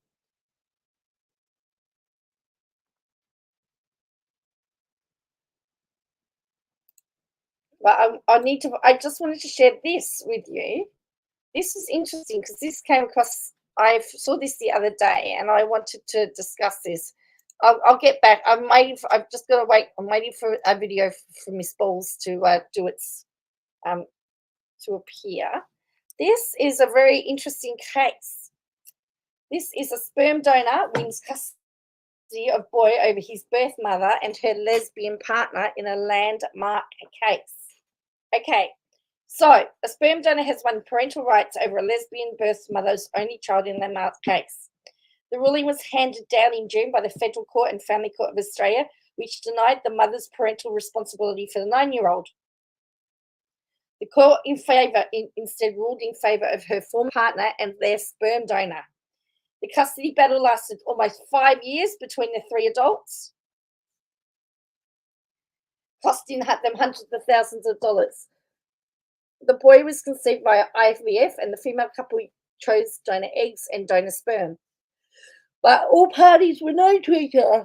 But I just wanted to share this with you. This was interesting because this came across, I saw this the other day and I wanted to discuss this. I'll get back. I've just got to wait. I'm waiting for a video for Miss Balls to do its, to appear. This is a very interesting case. This is a sperm donor wins custody of boy over his birth mother and her lesbian partner in a landmark case. Okay, so a sperm donor has won parental rights over a lesbian birth mother's only child in a landmark case. The ruling was handed down in June by the Federal Court and Family Court of Australia, which denied the mother's parental responsibility for the 9-year-old. The court instead ruled in favour of her former partner and their sperm donor. The custody battle lasted almost 5 years between the 3 adults, costing them hundreds of thousands of dollars. The boy was conceived by IVF and the female couple chose donor eggs and donor sperm. But all parties were known to each other.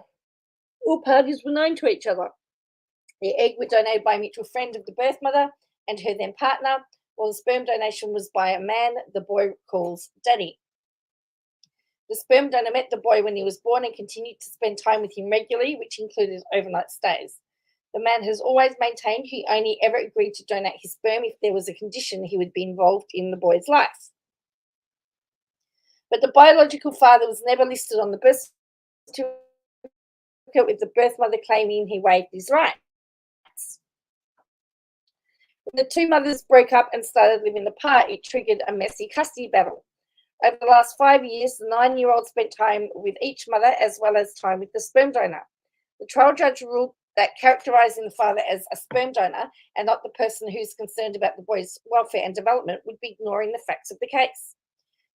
The egg were donated by a mutual friend of the birth mother and her then partner, while the sperm donation was by a man the boy calls daddy. The sperm donor met the boy when he was born and continued to spend time with him regularly, which included overnight stays. The man has always maintained he only ever agreed to donate his sperm if there was a condition he would be involved in the boy's life. But the biological father was never listed on the birth certificate, with the birth mother claiming he waived his rights. When the two mothers broke up and started living apart, it triggered a messy custody battle. Over the last 5 years, the 9-year-old spent time with each mother as well as time with the sperm donor. The trial judge ruled that characterising the father as a sperm donor and not the person who's concerned about the boy's welfare and development would be ignoring the facts of the case.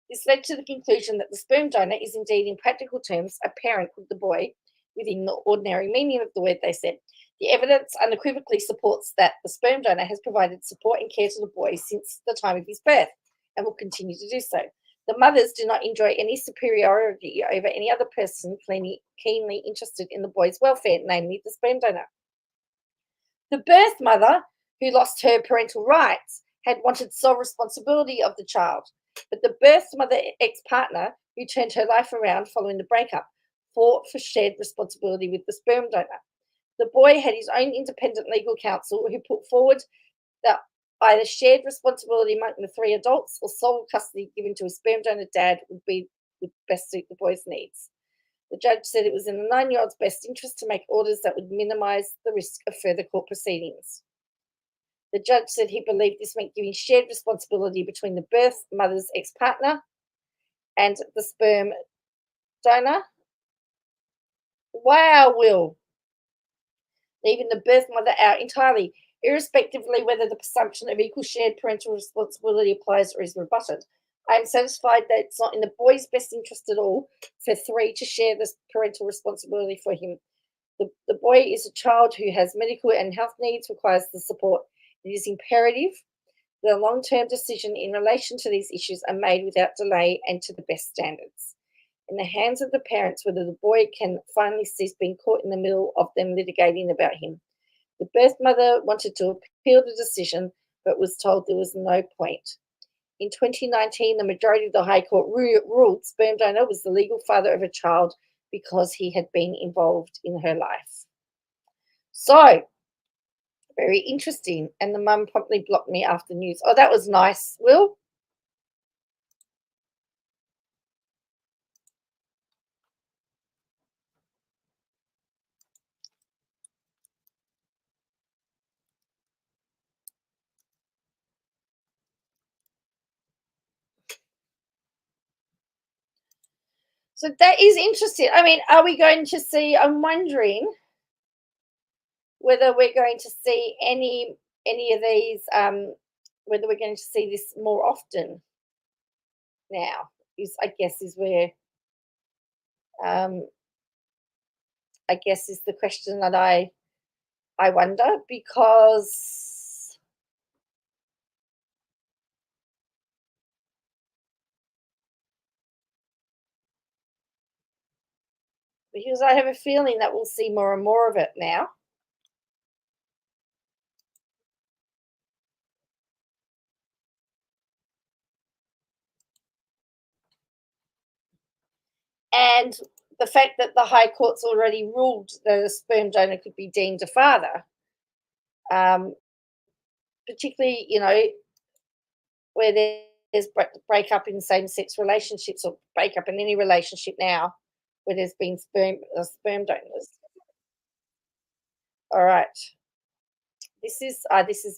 This led to the conclusion that the sperm donor is indeed, in practical terms, a parent of the boy within the ordinary meaning of the word, they said. The evidence unequivocally supports that the sperm donor has provided support and care to the boy since the time of his birth and will continue to do so. The mothers do not enjoy any superiority over any other person keenly interested in the boy's welfare, namely the sperm donor. The birth mother, who lost her parental rights, had wanted sole responsibility of the child, but the birth mother ex-partner, who turned her life around following the breakup, fought for shared responsibility with the sperm donor. The boy had his own independent legal counsel who put forward that either shared responsibility among the 3 adults or sole custody given to a sperm donor dad would best suit the boy's needs. The judge said it was in the 9-year-old's best interest to make orders that would minimise the risk of further court proceedings. The judge said he believed this meant giving shared responsibility between the birth mother's ex-partner and the sperm donor. Wow, Will. Leaving the birth mother out entirely, irrespectively whether the presumption of equal shared parental responsibility applies or is rebutted. I am satisfied that it's not in the boy's best interest at all for 3 to share this parental responsibility for him. The boy is a child who has medical and health needs, requires the support. It is imperative that a long-term decision in relation to these issues are made without delay and to the best standards. In the hands of the parents, whether the boy can finally cease being caught in the middle of them litigating about him. The birth mother wanted to appeal the decision, but was told there was no point. In 2019, the majority of the High Court ruled sperm donor was the legal father of a child because he had been involved in her life. So, very interesting. And the mum promptly blocked me after news. Oh, that was nice, Will. So that is interesting. I mean, are we going to see, I'm wondering whether we're going to see any of these, whether we're going to see this more often now, I guess is where I guess is the question that I wonder, because I have a feeling that we'll see more and more of it now. And the fact that the High Court's already ruled that a sperm donor could be deemed a father, particularly, you know, where there's breakup in same-sex relationships, or breakup in any relationship now where there's been sperm donors. All right. This is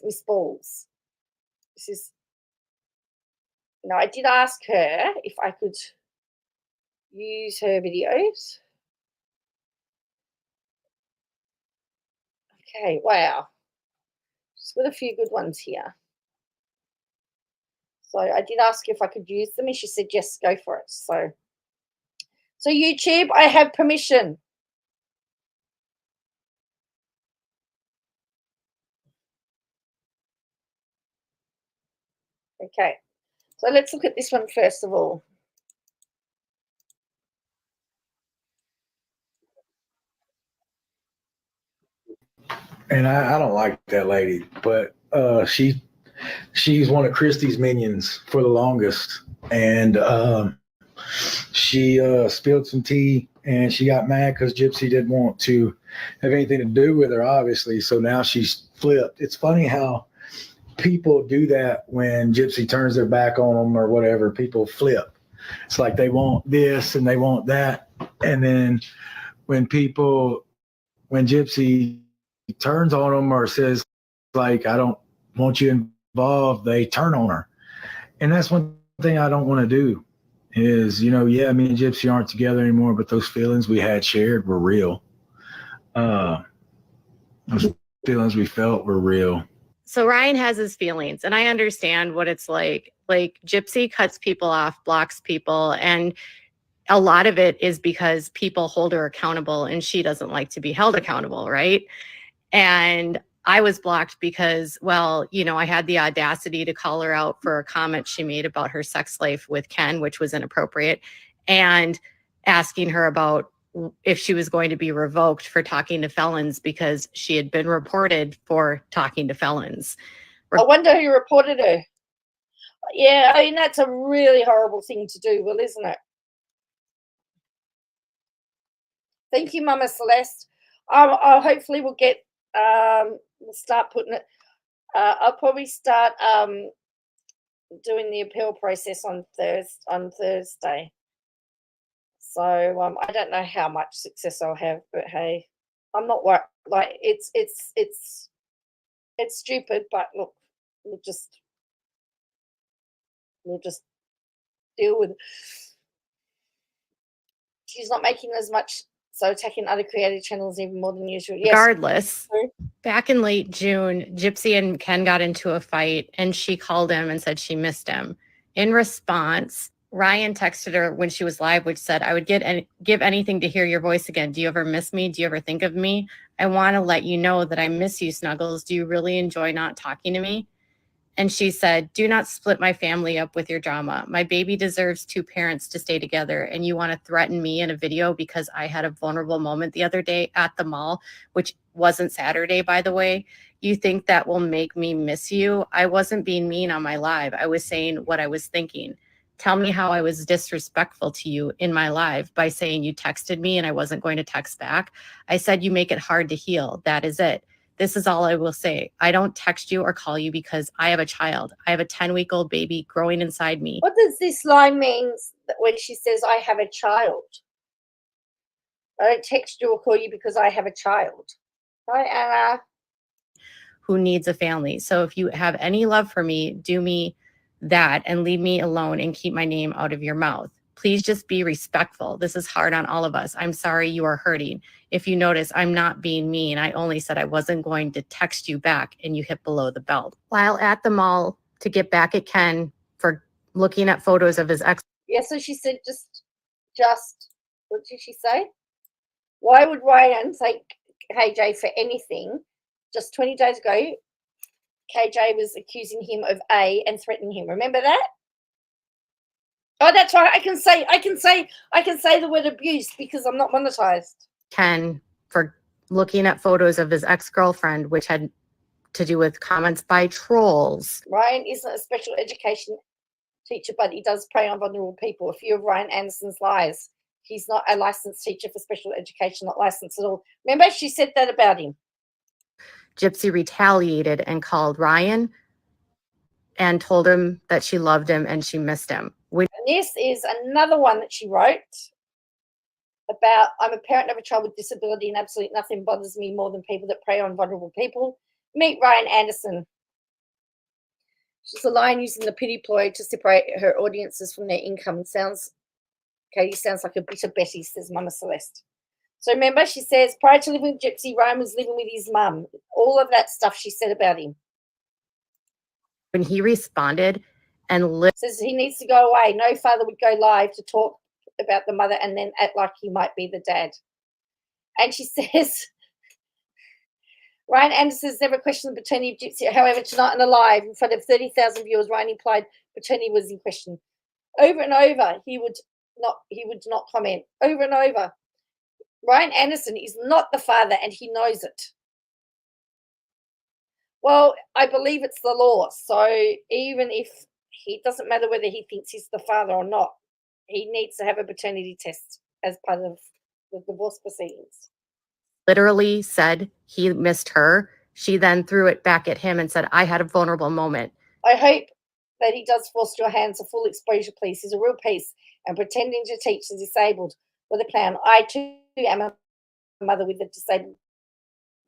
Miss Balls. This is, no, I did ask her if I could use her videos. Okay, wow. She's got a few good ones here. So I did ask her if I could use them, and she said, yes, go for it. So YouTube, I have permission. Okay, so let's look at this one first of all.
And I don't like that lady, but she's one of Christy's minions for the longest, and she spilled some tea, and she got mad because Gypsy didn't want to have anything to do with her, obviously. So now she's flipped. It's funny how people do that when Gypsy turns their back on them or whatever. People flip. It's like they want this and they want that, and then when Gypsy turns on them or says, like, I don't want you involved, they turn on her. And that's one thing I don't want to do is, you know, yeah, me and Gypsy aren't together anymore, but those feelings we had shared were real. Those feelings we felt were real.
So Ryan has his feelings, and I understand what it's like. Like, Gypsy cuts people off, blocks people, and a lot of it is because people hold her accountable and she doesn't like to be held accountable, right? And I was blocked because, well, you know, I had the audacity to call her out for a comment she made about her sex life with Ken, which was inappropriate, and asking her about if she was going to be revoked for talking to felons because she had been reported for talking to felons.
I wonder who reported her. Yeah, I mean, that's a really horrible thing to do, Will, isn't it? Thank you, Mama Celeste. I'll hopefully we'll get we'll start putting it. I'll probably start doing the appeal process on Thursday. So I don't know how much success I'll have, but hey, I'm not worried. Like, it's stupid, but look, we'll just deal with it. She's not making as much, so attacking other creative channels even more than usual. Yes.
Regardless, back in late June, Gypsy and Ken got into a fight, and she called him and said she missed him. In response, Ryan texted her when she was live, which said, I would give anything to hear your voice again. Do you ever miss me? Do you ever think of me? I want to let you know that I miss you, Snuggles. Do you really enjoy not talking to me? And she said, do not split my family up with your drama. My baby deserves two parents to stay together. And you want to threaten me in a video because I had a vulnerable moment the other day at the mall, which wasn't Saturday, by the way. You think that will make me miss you? I wasn't being mean on my live. I was saying what I was thinking. Tell me how I was disrespectful to you in my live by saying you texted me and I wasn't going to text back. I said you make it hard to heal. That is it. This is all I will say. I don't text you or call you because I have a child. I have a 10-week-old baby growing inside me.
What does this line mean when she says, I have a child? I don't text you or call you because I have a child. Hi, Anna.
Who needs a family. So if you have any love for me, do me that and leave me alone and keep my name out of your mouth. Please just be respectful. This is hard on all of us. I'm sorry you are hurting. If you notice, I'm not being mean. I only said I wasn't going to text you back and you hit below the belt. While at the mall to get back at Ken for looking at photos of his ex.
Yeah, so she said just What did she say? Why would Ryan thank KJ for anything? Just 20 days ago, KJ was accusing him of A and threatening him. Remember that? Oh, that's right. I can say the word abuse because I'm not monetized.
Ken for looking at photos of his ex-girlfriend, which had to do with comments by trolls.
Ryan isn't a special education teacher, but he does prey on vulnerable people. A few of Ryan Anderson's lies. He's not a licensed teacher for special education, not licensed at all. Remember, she said that about him.
Gypsy retaliated and called Ryan and told him that she loved him and she missed him.
And this is another one that she wrote about, I'm a parent of a child with disability and absolutely nothing bothers me more than people that prey on vulnerable people. Meet Ryan Anderson. She's a lion using the pity ploy to separate her audiences from their income. Katie sounds like a bitter Betty, says Mama Celeste. So remember, she says, prior to living with Gypsy, Ryan was living with his mum. All of that stuff she said about him.
When he responded and
says he needs to go away. No father would go live to talk about the mother and then act like he might be the dad. And she says, Ryan Anderson has never questioned the paternity of Gypsy. However, tonight on a live in front of 30,000 viewers, Ryan implied paternity was in question. Over and over, he would not comment. Over and over. Ryan Anderson is not the father and he knows it. Well, I believe it's the law. So even if it doesn't matter whether he thinks he's the father or not, he needs to have a paternity test as part of the divorce proceedings.
Literally said he missed her. She then threw it back at him and said, I had a vulnerable moment.
I hope that he does force your hands a full exposure, please. He's a real piece. And pretending to teach the disabled with a plan. I too am a mother with a disabled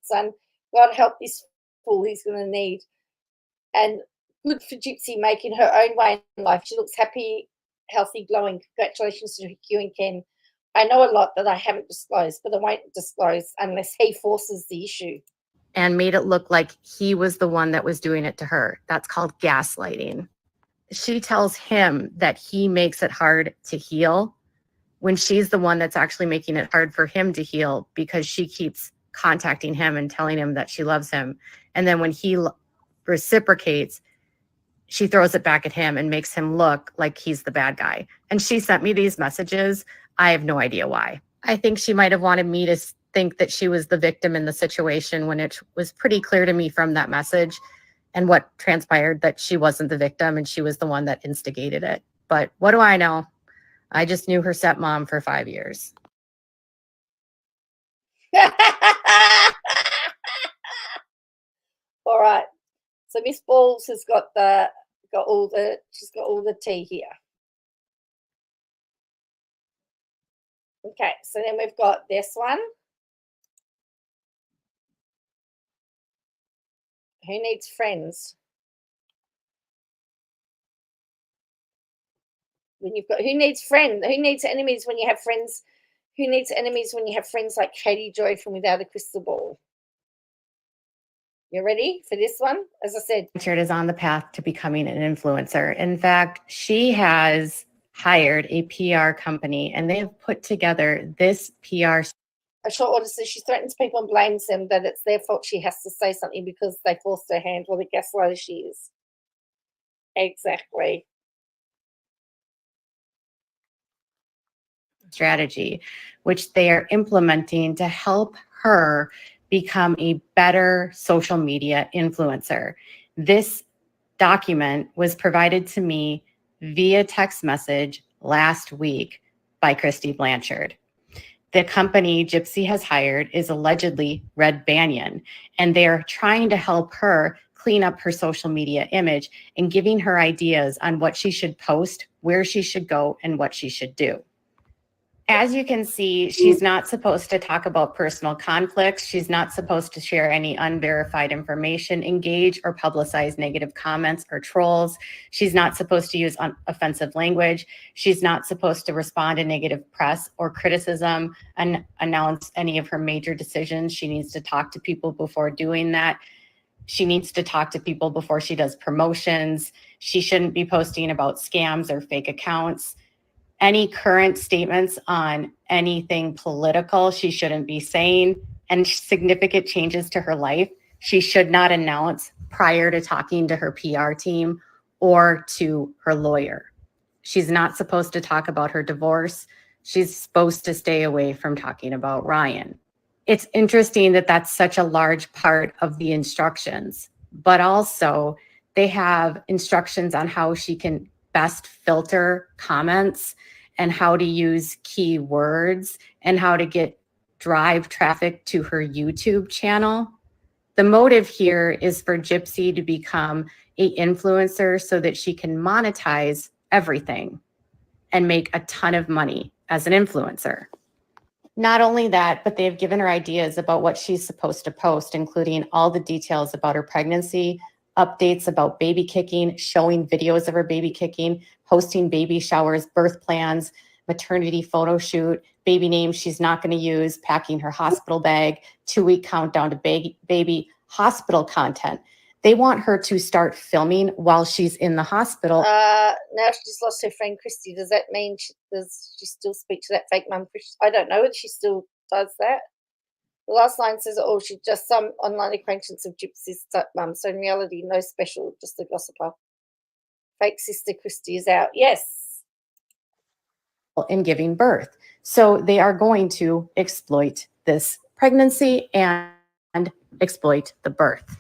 son. God help this fool he's going to need. And good for Gypsy making her own way in life. She looks happy, healthy, glowing. Congratulations to Hugh and Ken. I know a lot that I haven't disclosed, but I won't disclose unless he forces the issue.
And made it look like he was the one that was doing it to her. That's called gaslighting. She tells him that he makes it hard to heal when she's the one that's actually making it hard for him to heal because she keeps contacting him and telling him that she loves him. And then when he reciprocates, she throws it back at him and makes him look like he's the bad guy. And she sent me these messages. I have no idea why. I think she might have wanted me to think that she was the victim in the situation when it was pretty clear to me from that message and what transpired that she wasn't the victim and she was the one that instigated it. But what do I know? I just knew her stepmom for 5 years.
All right. So Miss Balls has got all the tea here. Okay, so then we've got this one. Who needs friends? When you've got who needs friends? Who needs enemies when you have friends? Who needs enemies when you have friends like Katie Joy from Without a Crystal Ball? You ready for this one? As I said,
Richard is on the path to becoming an influencer. In fact, she has hired a PR company and they have put together this PR.
A short order says she threatens people and blames them that it's their fault she has to say something because they forced her hand. Well, the gaslighter she is. Exactly.
Strategy, which they are implementing to help her become a better social media influencer. This document was provided to me via text message last week by Christy Blanchard. The company Gypsy has hired is allegedly Red Banyan, and they are trying to help her clean up her social media image and giving her ideas on what she should post, where she should go, and what she should do. As you can see, she's not supposed to talk about personal conflicts. She's not supposed to share any unverified information, engage or publicize negative comments or trolls. She's not supposed to use offensive language. She's not supposed to respond to negative press or criticism and announce any of her major decisions. She needs to talk to people before doing that. She needs to talk to people before she does promotions. She shouldn't be posting about scams or fake accounts. Any current statements on anything political she shouldn't be saying, and significant changes to her life she should not announce prior to talking to her PR team or to her lawyer. She's not supposed to talk about her divorce. She's supposed to stay away from talking about Ryan. It's interesting that that's such a large part of the instructions, but also they have instructions on how she can best filter comments and how to use keywords and how to drive traffic to her YouTube channel. The motive here is for Gypsy to become an influencer so that she can monetize everything and make a ton of money as an influencer. Not only that, but they've given her ideas about what she's supposed to post, including all the details about her pregnancy, updates about baby kicking, showing videos of her baby kicking, hosting baby showers, birth plans, maternity photo shoot, baby names she's not going to use, packing her hospital bag, 2-week countdown to baby hospital content. They want her to start filming while she's in the hospital.
Now she's lost her friend Christy. Does that mean does she still speak to that fake mum? I don't know if she still does that. The last line says, oh, she's just some online acquaintance of Gypsy's stepmum. So in reality, no special, just a gossiper. Fake sister Christy is out. Yes.
In giving birth. So they are going to exploit this pregnancy and exploit the birth.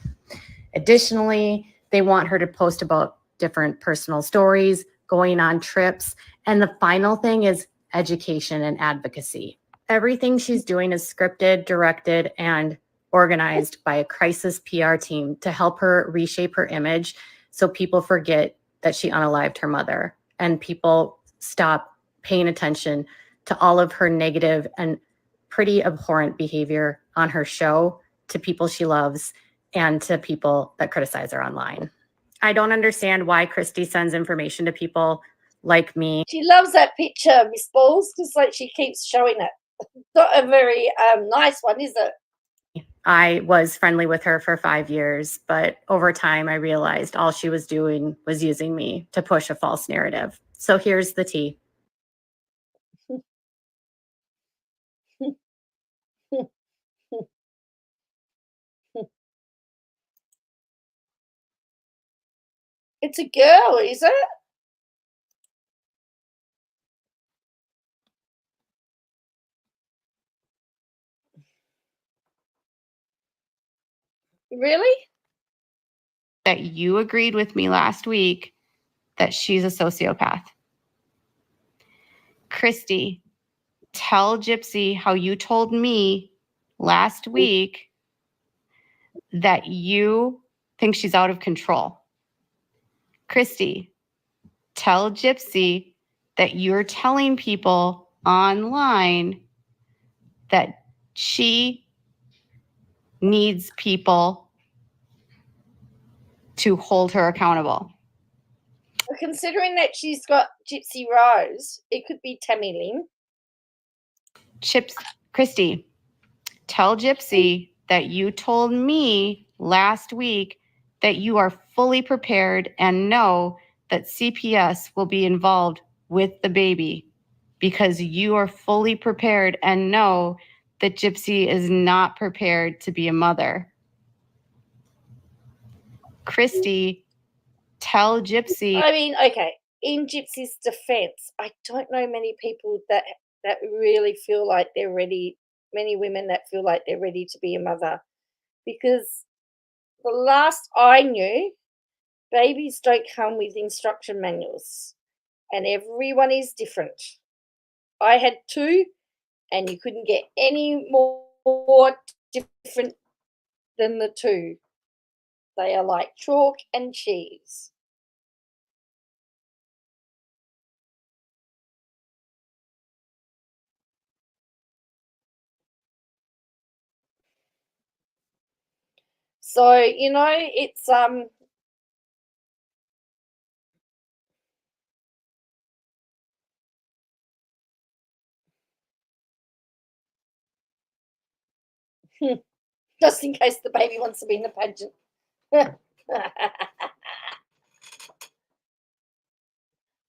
Additionally, they want her to post about different personal stories, going on trips. And the final thing is education and advocacy. Everything she's doing is scripted, directed, and organized by a crisis PR team to help her reshape her image so people forget that she unalived her mother and people stop paying attention to all of her negative and pretty abhorrent behavior on her show to people she loves and to people that criticize her online. I don't understand why Christy sends information to people like me.
She loves that picture, Miss Balls, because like she keeps showing it. Not a very nice one, is it?
I was friendly with her for 5 years, but over time I realized all she was doing was using me to push a false narrative. So here's the tea.
It's a girl, is it? Really?
That you agreed with me last week that she's a sociopath. Christy, tell Gypsy how you told me last week that you think she's out of control. Christy, tell Gypsy that you're telling people online that she needs people to hold her accountable.
Considering that she's got Gypsy Rose, it could be Tammy Lynn.
Christy, tell Gypsy that you told me last week that you are fully prepared and know that CPS will be involved with the baby because you are fully prepared and know that Gypsy is not prepared to be a mother. Christy, tell Gypsy.
I mean, okay, in Gypsy's defense, I don't know many people that really feel like they're ready, many women that feel like they're ready to be a mother. Because the last I knew, babies don't come with instruction manuals. And everyone is different. I had 2, and you couldn't get any more different than the 2. They are like chalk and cheese. So, you know, it's just in case the baby wants to be in the pageant.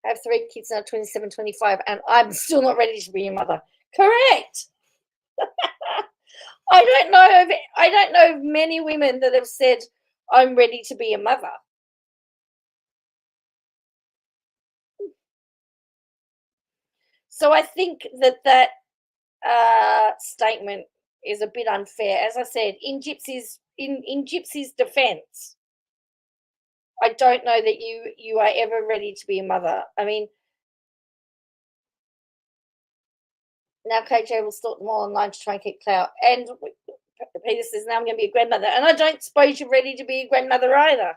I have 3 kids now, 27, 25, and I'm still not ready to be a mother. Correct. I don't know of many women that have said, I'm ready to be a mother. So I think that statement is a bit unfair. As I said, in Gypsy's defense, I don't know that you are ever ready to be a mother. I mean, now KJ will stalk them all online to try and keep clout. And Peter says, now I'm going to be a grandmother. And I don't suppose you're ready to be a grandmother either.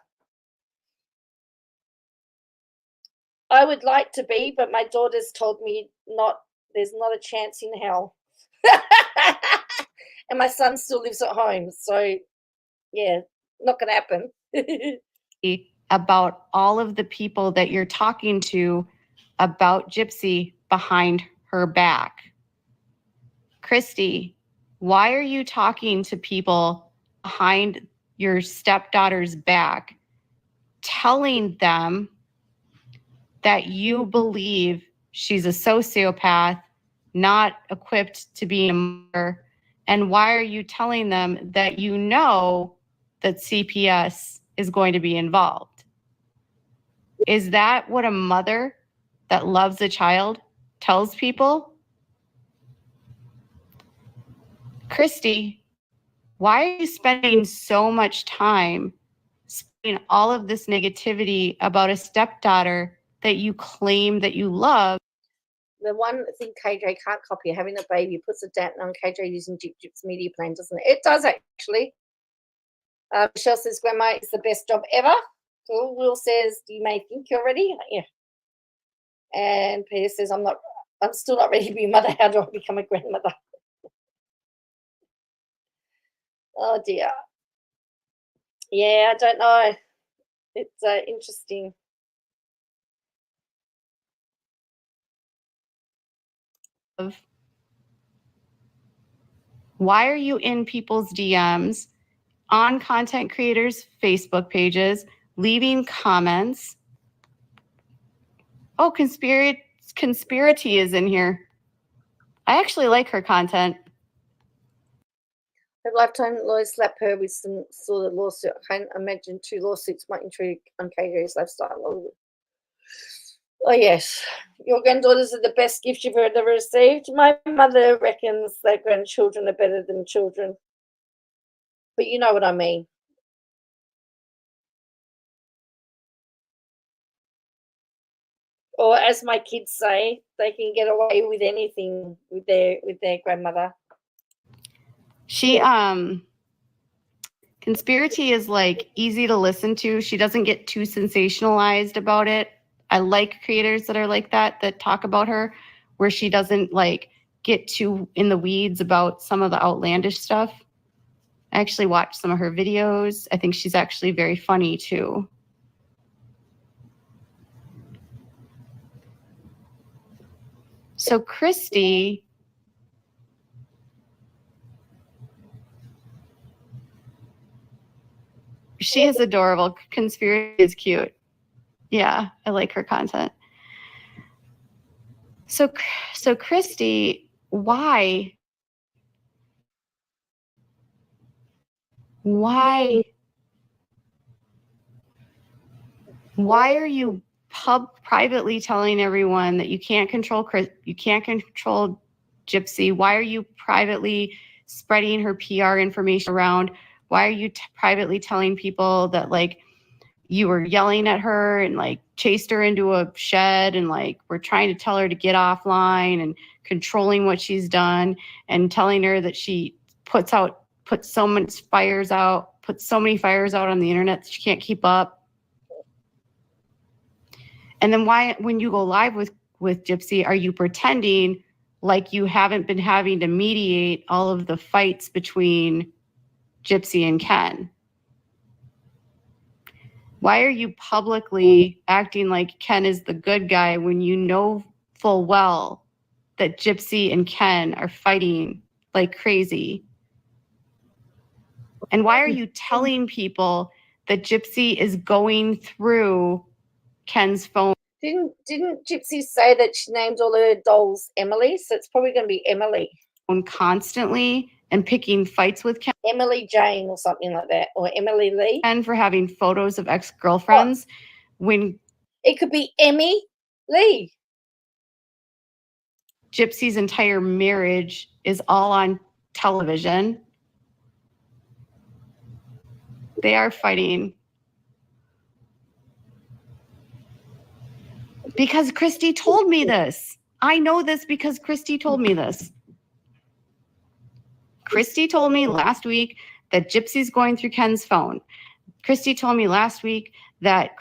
I would like to be, but my daughter's told me there's not a chance in hell. And my son still lives at home. So, yeah, not going to happen.
About all of the people that you're talking to about Gypsy behind her back. Christy, why are you talking to people behind your stepdaughter's back, telling them that you believe she's a sociopath, not equipped to be a mother? And why are you telling them that you know that CPS is going to be involved? Is that what a mother that loves a child tells people? Christy, why are you spending so much time spending all of this negativity about a stepdaughter that you claim that you love?
The one thing KJ can't copy, having a baby, puts a dampener on KJ using Gyp's media plan, doesn't it? It does, actually. Michelle says, Grandma is the best job ever. Will says, you may think you're ready. Yeah. And Peter says, I'm still not ready to be a mother. How do I become a grandmother? Oh, dear. Yeah, I don't know. It's interesting.
Why are you in people's DMs, on content creators' Facebook pages, leaving comments? Oh, Conspiracy is in here. I actually like her content.
Her lifetime lawyer slapped her with some sort of lawsuit. I can't imagine 2 lawsuits might intrude on KJ's lifestyle. Oh, yes. Your granddaughters are the best gift you've ever received. My mother reckons that grandchildren are better than children. But you know what I mean. Or as my kids say, they can get away with anything with their grandmother.
Conspiracy is like easy to listen to. She doesn't get too sensationalized about it. I like creators that are like that talk about her, where she doesn't like get too in the weeds about some of the outlandish stuff. I actually watched some of her videos. I think she's actually very funny too. So Christy, she is adorable. Conspiracy is cute. Yeah, I like her content. So Christy, why are you privately telling everyone that you can't control Gypsy? Why are you privately spreading her PR information around? Why are you privately telling people that like you were yelling at her and like chased her into a shed and like we're trying to tell her to get offline and controlling what she's done and telling her that she puts so many fires out on the internet that she can't keep up? And then why, when you go live with Gypsy, are you pretending like you haven't been having to mediate all of the fights between Gypsy and Ken? Why are you publicly acting like Ken is the good guy when you know full well that Gypsy and Ken are fighting like crazy? And why are you telling people that Gypsy is going through Ken's phone?
Didn't Gypsy say that she named all her dolls Emily? So it's probably going to be Emily.
Constantly and picking fights with Ken.
Emily Jane or something like that, or Emily Lee.
And for having photos of ex-girlfriends when
it could be Emmy Lee.
Gypsy's entire marriage is all on television. They are fighting. Because Christy told me this. I know this because Christy told me this. Christy told me last week that Gypsy's going through Ken's phone. Christy told me last week that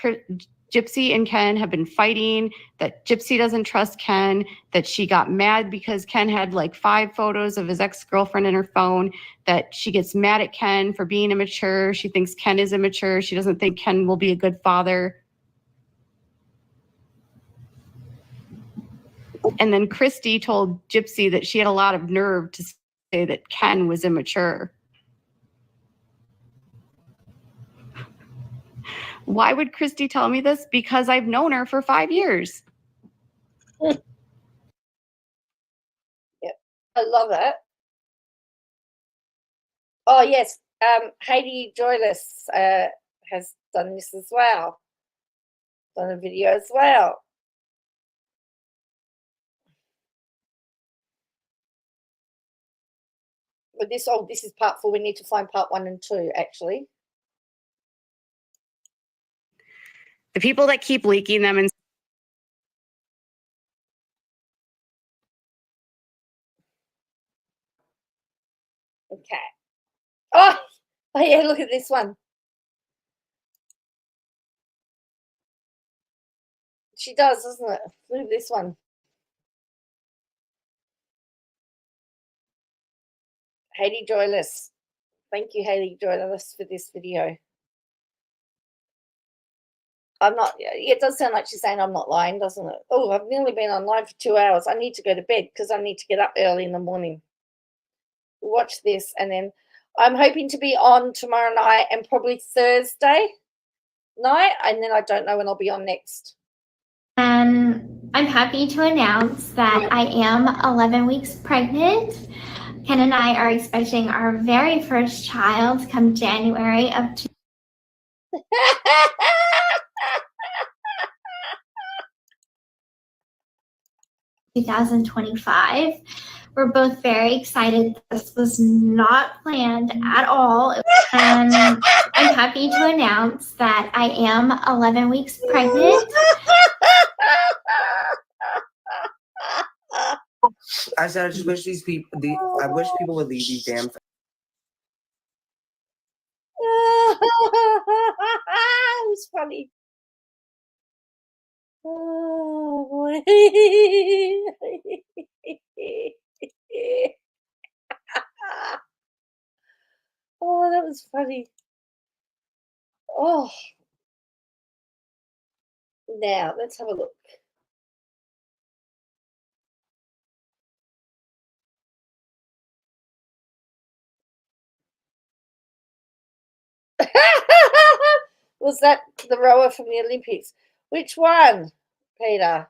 Gypsy and Ken have been fighting, that Gypsy doesn't trust Ken, that she got mad because Ken had like 5 photos of his ex-girlfriend in her phone, that she gets mad at Ken for being immature. She thinks Ken is immature. She doesn't think Ken will be a good father. And then Christy told Gypsy that she had a lot of nerve to say that Ken was immature. Why would Christy tell me this? Because I've known her for 5 years.
Yep. I love it. Oh, yes. Haiti Joyless has done this as well. Done a video as well. But this is part 4. We need to find part 1 and 2, actually.
The people that keep leaking them and
okay. Oh yeah, look at this one. She does, doesn't it? Look at this one. Haiti Joyless. Thank you, Haiti Joyless, for this video. I'm not, it does sound like she's saying I'm not lying, doesn't it? Oh, I've nearly been online for 2 hours. I need to go to bed because I need to get up early in the morning. Watch this, and then I'm hoping to be on tomorrow night and probably Thursday night, and then I don't know when I'll be on next.
And I'm happy to announce that I am 11 weeks pregnant. Ken and I are expecting our very first child come January of 2025. We're both very excited. This was not planned at all. And I'm happy to announce that I am 11 weeks pregnant.
I said, I just wish these people, I wish people would leave these damn.
It was funny. Oh boy. Oh, that was funny. Oh. Now, let's have a look. Was that the rower from the Olympics? Which one, Peter?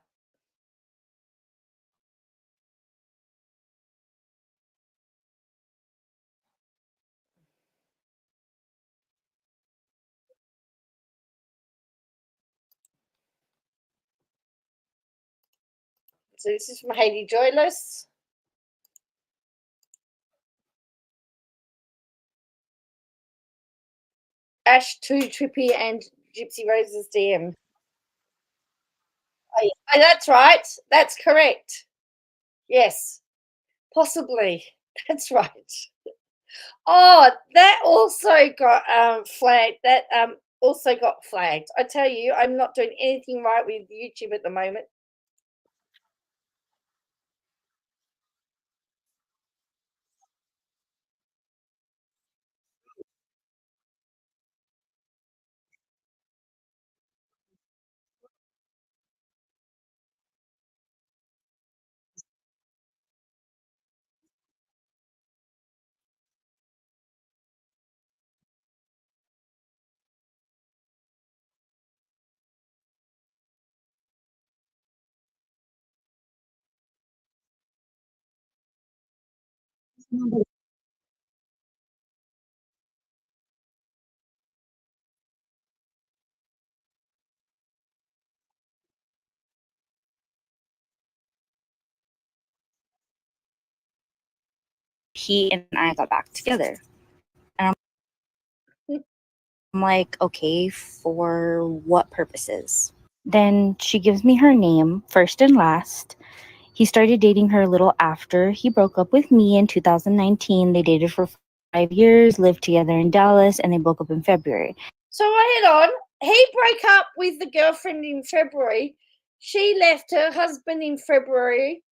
So this is from Haiti Joyless. Ash 2 Trippy and Gypsy Rose's DM. Oh, that's right. That's correct. Yes, possibly. That's right. Oh, that also got flagged. That also got flagged. I tell you, I'm not doing anything right with YouTube at the moment.
He and I got back together. And I'm like, okay, for what purposes? Then she gives me her name, first and last. He started dating her a little after he broke up with me in 2019. They dated for 5 years, lived together in Dallas, and they broke up in February.
So wait on. He broke up with the girlfriend in February. She left her husband in February.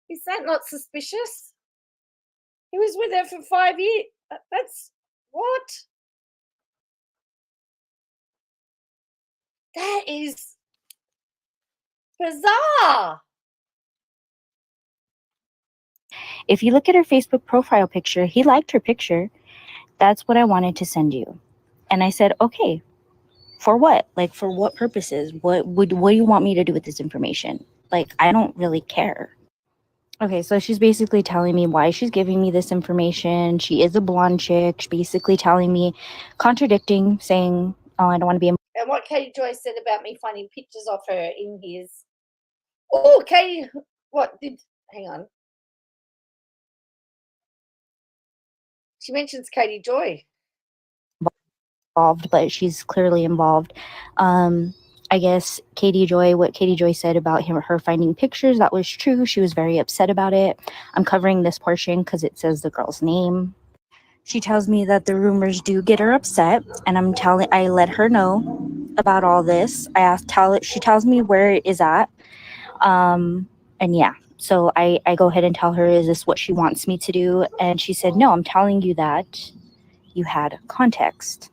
Is that not suspicious? He was with her for 5 years. That's what? That is bizarre.
If you look at her Facebook profile picture, he liked her picture. That's what I wanted to send you. And I said, okay, for what? Like, for what purposes? What do you want me to do with this information? Like, I don't really care. Okay, so she's basically telling me why she's giving me this information. She is a blonde chick. She's basically telling me, contradicting, saying, oh, I don't want to be.
And what Katie Joy said about me finding pictures of her in his. Oh, Katie, what did. Hang on. She mentions Katie Joy.
Involved, but she's clearly involved. I guess what Katie Joy said about her finding pictures, that was true. She was very upset about it. I'm covering this portion because it says the girl's name. She tells me that the rumors do get her upset, and I let her know about all this. She tells me where it is at. And yeah, so I go ahead and tell her, is this what she wants me to do? And she said, no, I'm telling you that you had context.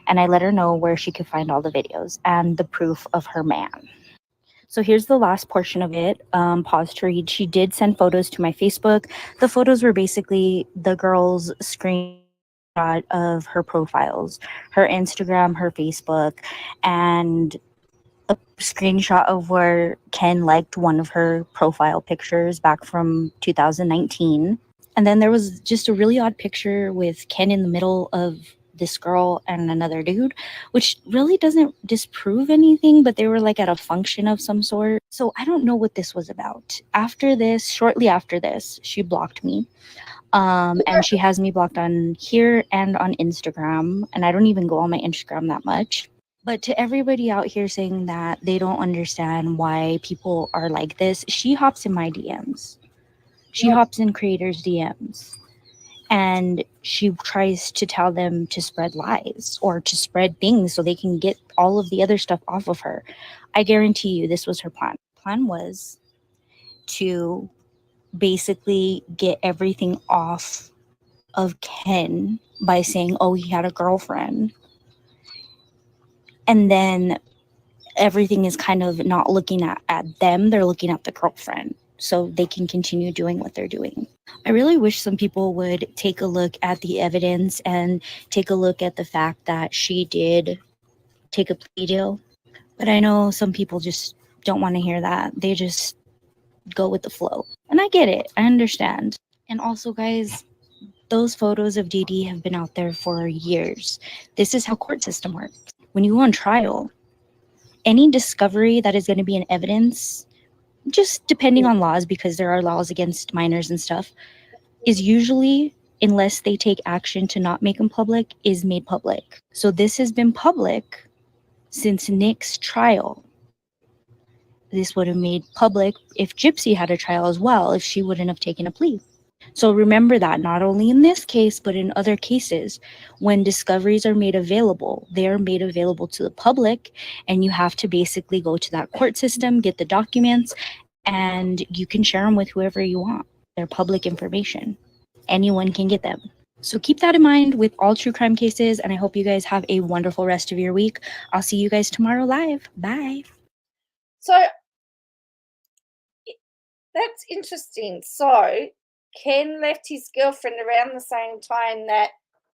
And I let her know where she could find all the videos and the proof of her man. So here's the last portion of it. Pause to read. She did send photos to my Facebook. The photos were basically the girl's screenshot of her profiles, her Instagram, her Facebook, and a screenshot of where Ken liked one of her profile pictures back from 2019. And then there was just a really odd picture with Ken in the middle of this girl and another dude, which really doesn't disprove anything, but they were like at a function of some sort. So I don't know what this was about. Shortly after this, she blocked me. And she has me blocked on here and on Instagram. And I don't even go on my Instagram that much. But to everybody out here saying that they don't understand why people are like this, she hops in my DMs. She hops in creators' DMs. And she tries to tell them to spread lies or to spread things so they can get all of the other stuff off of her. I guarantee you this was her plan. Plan was to basically get everything off of Ken by saying, oh, he had a girlfriend. And then everything is kind of not looking at them. They're looking at the girlfriend so they can continue doing what they're doing. I really wish some people would take a look at the evidence and take a look at the fact that she did take a plea deal. But I know some people just don't want to hear that. They just go with the flow. And I get it. I understand. And also, guys, those photos of Dee Dee have been out there for years. This is how court system works. When you go on trial, any discovery that is going to be in evidence, just depending on laws, because there are laws against minors and stuff, is usually, unless they take action to not make them public, is made public. So this has been public since Nick's trial. This would have made public if Gypsy had a trial as well, if she wouldn't have taken a plea. So remember that not only in this case, but in other cases, when discoveries are made available, they are made available to the public, and you have to basically go to that court system, get the documents, and you can share them with whoever you want. They're public information. Anyone can get them. So keep that in mind with all true crime cases, and I hope you guys have a wonderful rest of your week. I'll see you guys tomorrow live. Bye.
So that's interesting. So Ken left his girlfriend around the same time that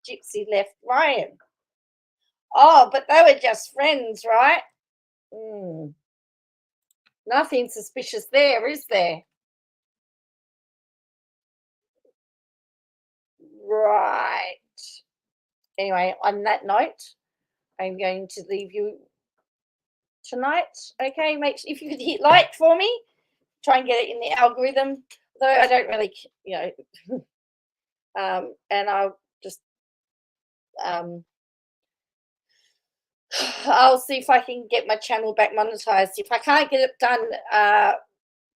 Gypsy left Ryan. Oh, but they were just friends, right? Nothing suspicious there, is there? Right. Anyway, on that note, I'm going to leave you tonight. Okay, make sure if you could hit like for me, try and get it in the algorithm. Though I don't really, and I'll just I'll see if I can get my channel back monetized. If I can't get it done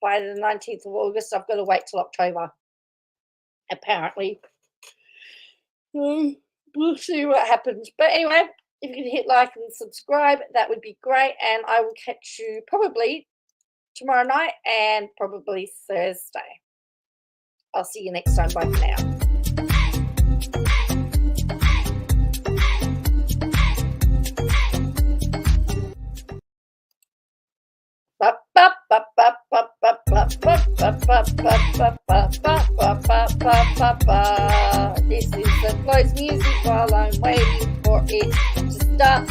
by the 19th of August, I've got to wait till October. Apparently. We'll see what happens. But anyway, if you can hit like and subscribe, that would be great. And I will catch you probably tomorrow night and probably Thursday. I'll see you next time. Bye for now. This is the close music while I'm waiting for it to start.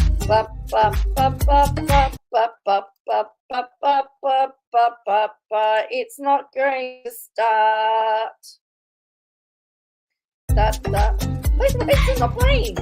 It's not going to start. Wait, it's not playing.